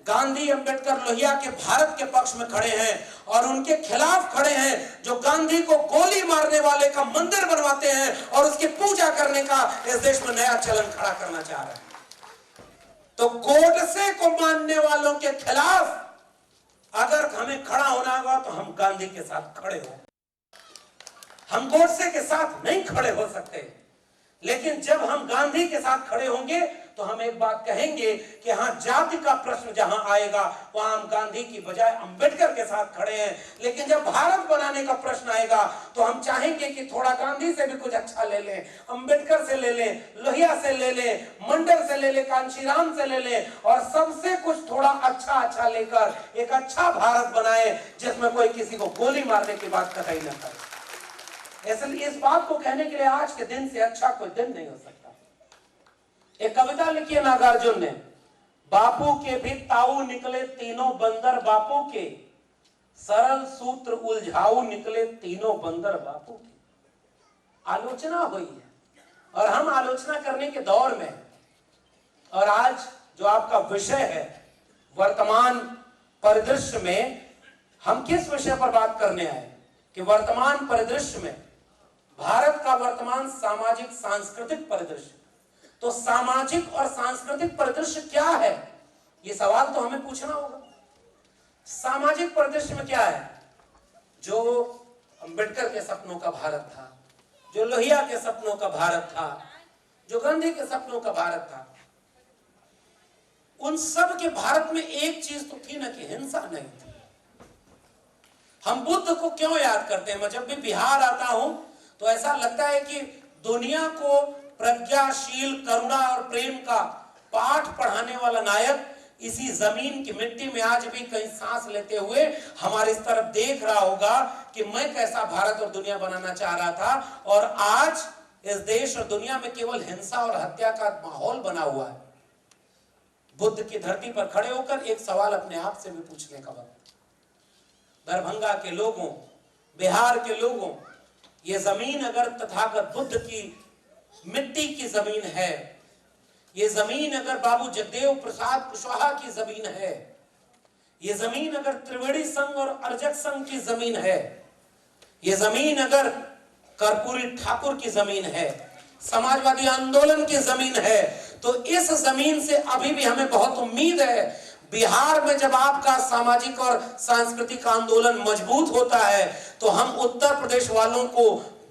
गांधी, अंबेडकर, लोहिया के भारत के पक्ष में खड़े हैं और उनके खिलाफ खड़े हैं जो गांधी को गोली मारने वाले का मंदिर बनवाते हैं और उसकी पूजा करने का इस देश में नया चलन खड़ा करना चाह रहे हैं। तो गोडसे को मानने वालों के खिलाफ अगर हमें खड़ा होना होगा तो हम गांधी के साथ खड़े हो, हम गोडसे के साथ नहीं खड़े हो सकते। लेकिन जब हम गांधी के साथ खड़े होंगे तो हम एक बात कहेंगे कि हाँ, जाति का प्रश्न जहां आएगा वहां हम गांधी की बजाय अंबेडकर के साथ खड़े हैं। लेकिन जब भारत बनाने का प्रश्न आएगा तो हम चाहेंगे कि थोड़ा गांधी से भी कुछ अच्छा ले लें, अंबेडकर से ले लें, लोहिया से ले लें, मंडल से ले लें, कांशीराम से ले लें और सबसे कुछ थोड़ा अच्छा लेकर एक अच्छा भारत बनाए जिसमें कोई किसी को गोली मारने की बात कतई न करे। इसलिए इस बात को कहने के लिए आज के दिन से अच्छा कोई दिन नहीं हो सकता। एक कविता लिखी है नागार्जुन ने, बापू के भी ताऊ निकले तीनों बंदर बापू के, सरल सूत्र उलझाऊ निकले तीनों बंदर बापू के। आलोचना हुई है और हम आलोचना करने के दौर में, और आज जो आपका विषय है वर्तमान परिदृश्य में, हम किस विषय पर बात करने आए कि वर्तमान परिदृश्य में भारत का वर्तमान सामाजिक सांस्कृतिक परिदृश्य, तो सामाजिक और सांस्कृतिक परिदृश्य क्या है, ये सवाल तो हमें पूछना होगा। सामाजिक परिदृश्य में क्या है? जो अंबेडकर के सपनों का भारत था, जो लोहिया के सपनों का भारत था, जो गांधी के सपनों का भारत था, उन सब के भारत में एक चीज तो थी ना कि हिंसा नहीं थी। हम बुद्ध को क्यों याद करते हैं? मैं जब भी बिहार आता हूं तो ऐसा लगता है कि दुनिया को प्रज्ञाशील, करुणा और प्रेम का पाठ पढ़ाने वाला नायक इसी जमीन की मिट्टी में आज भी कहीं सांस लेते हुए हमारे इस तरफ देख रहा होगा कि मैं कैसा भारत और दुनिया बनाना चाह रहा था, और आज इस देश और दुनिया में केवल हिंसा और हत्या का माहौल बना हुआ है। बुद्ध की धरती पर खड़े होकर एक सवाल अपने आप से भी पूछने का वक्त। दरभंगा के लोगों, बिहार के लोगों, ये जमीन अगर तथागत बुद्ध की मिट्टी की जमीन है, ये जमीन अगर बाबू जगदेव प्रसाद कुशवाहा की जमीन है, ये जमीन अगर त्रिवेणी संघ और अर्जक संघ की जमीन है, ये जमीन अगर कर्पूरी ठाकुर की जमीन है, समाजवादी आंदोलन की जमीन है, तो इस जमीन से अभी भी हमें बहुत उम्मीद है। बिहार में जब आपका सामाजिक और सांस्कृतिक आंदोलन मजबूत होता है तो हम उत्तर प्रदेश वालों को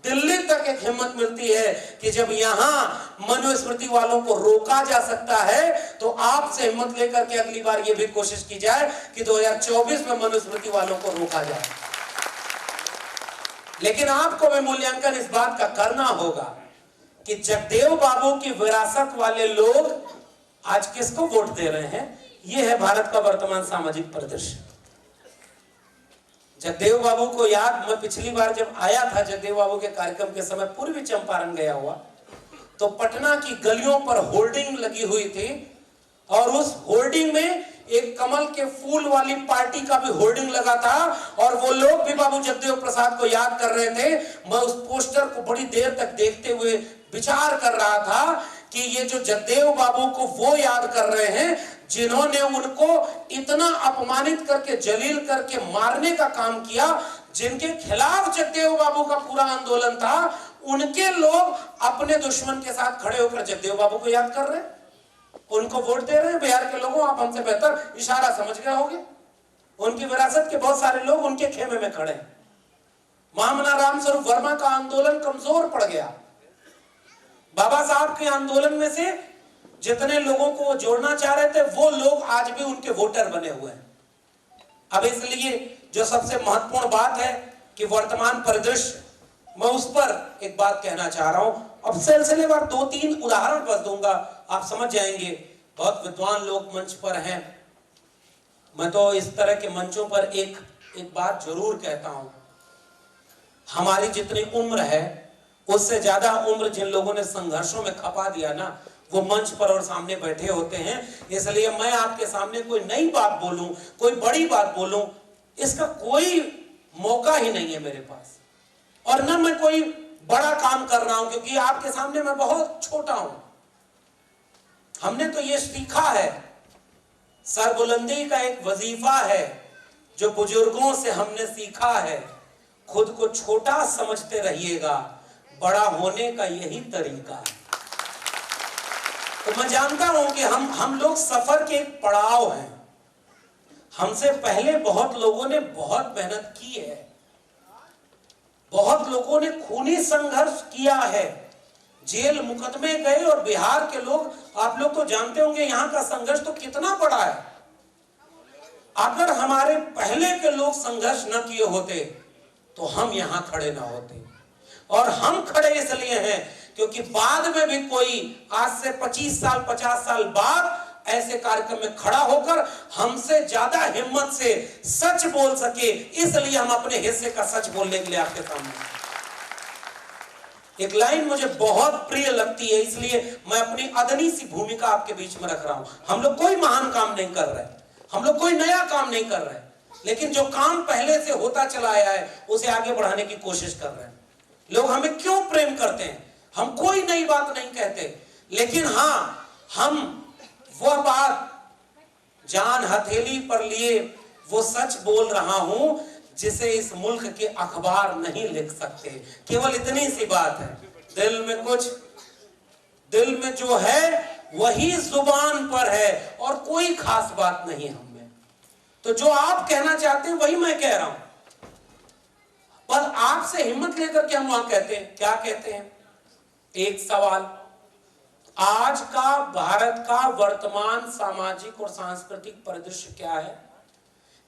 दिल्ली तक एक हिम्मत मिलती है कि जब यहां मनुस्मृति वालों को रोका जा सकता है तो आपसे हिम्मत लेकर के अगली बार यह भी कोशिश की जाए कि 2024 में मनुस्मृति वालों को रोका जाए। लेकिन आपको भी मूल्यांकन इस बात का करना होगा कि जगदेव बाबू की विरासत वाले लोग आज किसको वोट दे रहे हैं। यह है भारत का वर्तमान सामाजिक परिदृश्य। जगदेव बाबू को याद, मैं पिछली बार जब आया था जगदेव बाबू के कार्यक्रम के समय पूर्वी चंपारण गया हुआ, तो पटना की गलियों पर होर्डिंग लगी हुई थी और उस होर्डिंग में एक कमल के फूल वाली पार्टी का भी होर्डिंग लगा था और वो लोग भी बाबू जगदेव प्रसाद को याद कर रहे थे। मैं उस पोस्टर को बड़ी देर तक देखते हुए विचार कर रहा था कि ये जो जगदेव बाबू को वो याद कर रहे हैं जिन्होंने उनको इतना अपमानित करके, जलील करके मारने का काम किया, जिनके खिलाफ जगदेव बाबू का पूरा आंदोलन था, उनके लोग अपने दुश्मन के साथ खड़े होकर जगदेव बाबू को याद कर रहे हैं, उनको वोट दे रहे हैं। बिहार के लोगों, आप हमसे बेहतर इशारा समझ गए होंगे। उनकी विरासत के बहुत सारे लोग उनके खेमे में खड़े हैं। महामना रामस्वरूप वर्मा का आंदोलन कमजोर पड़ गया। बाबा साहब के आंदोलन में से जितने लोगों को वो जोड़ना चाह रहे थे वो लोग आज भी उनके वोटर बने हुए हैं। अब इसलिए जो सबसे महत्वपूर्ण बात है कि वर्तमान परिदृश्य, मैं उस पर एक बात कहना चाह रहा हूं। अब सिलसिलेवार 2-3 उदाहरण बस दूंगा, आप समझ जाएंगे। बहुत विद्वान लोग मंच पर हैं। मैं तो इस तरह के मंचों पर एक एक बात जरूर कहता हूं, हमारी जितनी उम्र है उससे ज्यादा उम्र जिन लोगों ने संघर्षों में खपा दिया ना, वो मंच पर और सामने बैठे होते हैं। इसलिए मैं आपके सामने कोई नई बात बोलूं, कोई बड़ी बात बोलूं, इसका कोई मौका ही नहीं है मेरे पास। और ना मैं कोई बड़ा काम कर रहा हूं, क्योंकि आपके सामने मैं बहुत छोटा हूं। हमने तो ये सीखा है, सरबुलंदी का एक वजीफा है जो बुजुर्गों से हमने सीखा है, खुद को छोटा समझते रहिएगा, बड़ा होने का यही तरीका है। तो मैं जानता हूं कि हम लोग सफर के एक पड़ाव हैं। हमसे पहले बहुत लोगों ने बहुत मेहनत की है, बहुत लोगों ने खूनी संघर्ष किया है, जेल मुकदमे गए। और बिहार के लोग, आप लोग तो जानते होंगे यहाँ का संघर्ष तो कितना बड़ा है। अगर हमारे पहले के लोग संघर्ष न किए होते तो हम यहाँ खड़े ना होते। और हम खड़े इसलिए हैं क्योंकि बाद में भी कोई आज से 25 साल 50 साल बाद ऐसे कार्यक्रम में खड़ा होकर हमसे ज्यादा हिम्मत से सच बोल सके, इसलिए हम अपने हिस्से का सच बोलने के लिए आपके सामने। एक लाइन मुझे बहुत प्रिय लगती है, इसलिए मैं अपनी अदनी सी भूमिका आपके बीच में रख रहा हूं। हम लोग कोई महान काम नहीं कर रहे, हम लोग कोई नया काम नहीं कर रहे, लेकिन जो काम पहले से होता चला आया है उसे आगे बढ़ाने की कोशिश कर रहे हैं। लोग हमें क्यों प्रेम करते हैं? हम कोई नई बात नहीं कहते, लेकिन हाँ, हम वह बात जान हथेली पर लिए वो सच बोल रहा हूं जिसे इस मुल्क के अखबार नहीं लिख सकते। केवल इतनी सी बात है, दिल में जो है वही जुबान पर है और कोई खास बात नहीं हम में। तो जो आप कहना चाहते हैं वही मैं कह रहा हूं, पर आपसे हिम्मत लेकर के हम वहां कहते हैं, क्या कहते हैं? एक सवाल, आज का भारत का वर्तमान सामाजिक और सांस्कृतिक परिदृश्य क्या है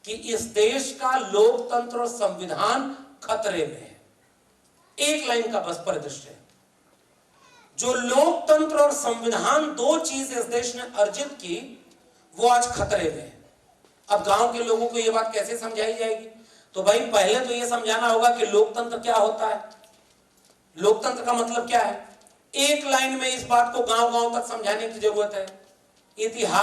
कि इस देश का लोकतंत्र और संविधान खतरे में है। एक लाइन का बस परिदृश्य है। जो लोकतंत्र और संविधान दो चीज इस देश ने अर्जित की, वो आज खतरे में है। अब गांव के लोगों को यह बात कैसे समझाई जाएगी? तो भाई पहले तो यह समझाना होगा कि लोकतंत्र क्या होता है, लोकतंत्र का मतलब क्या है। एक लाइन में इस बात को गांव गांव तक समझाने की जरूरत है। इतिहास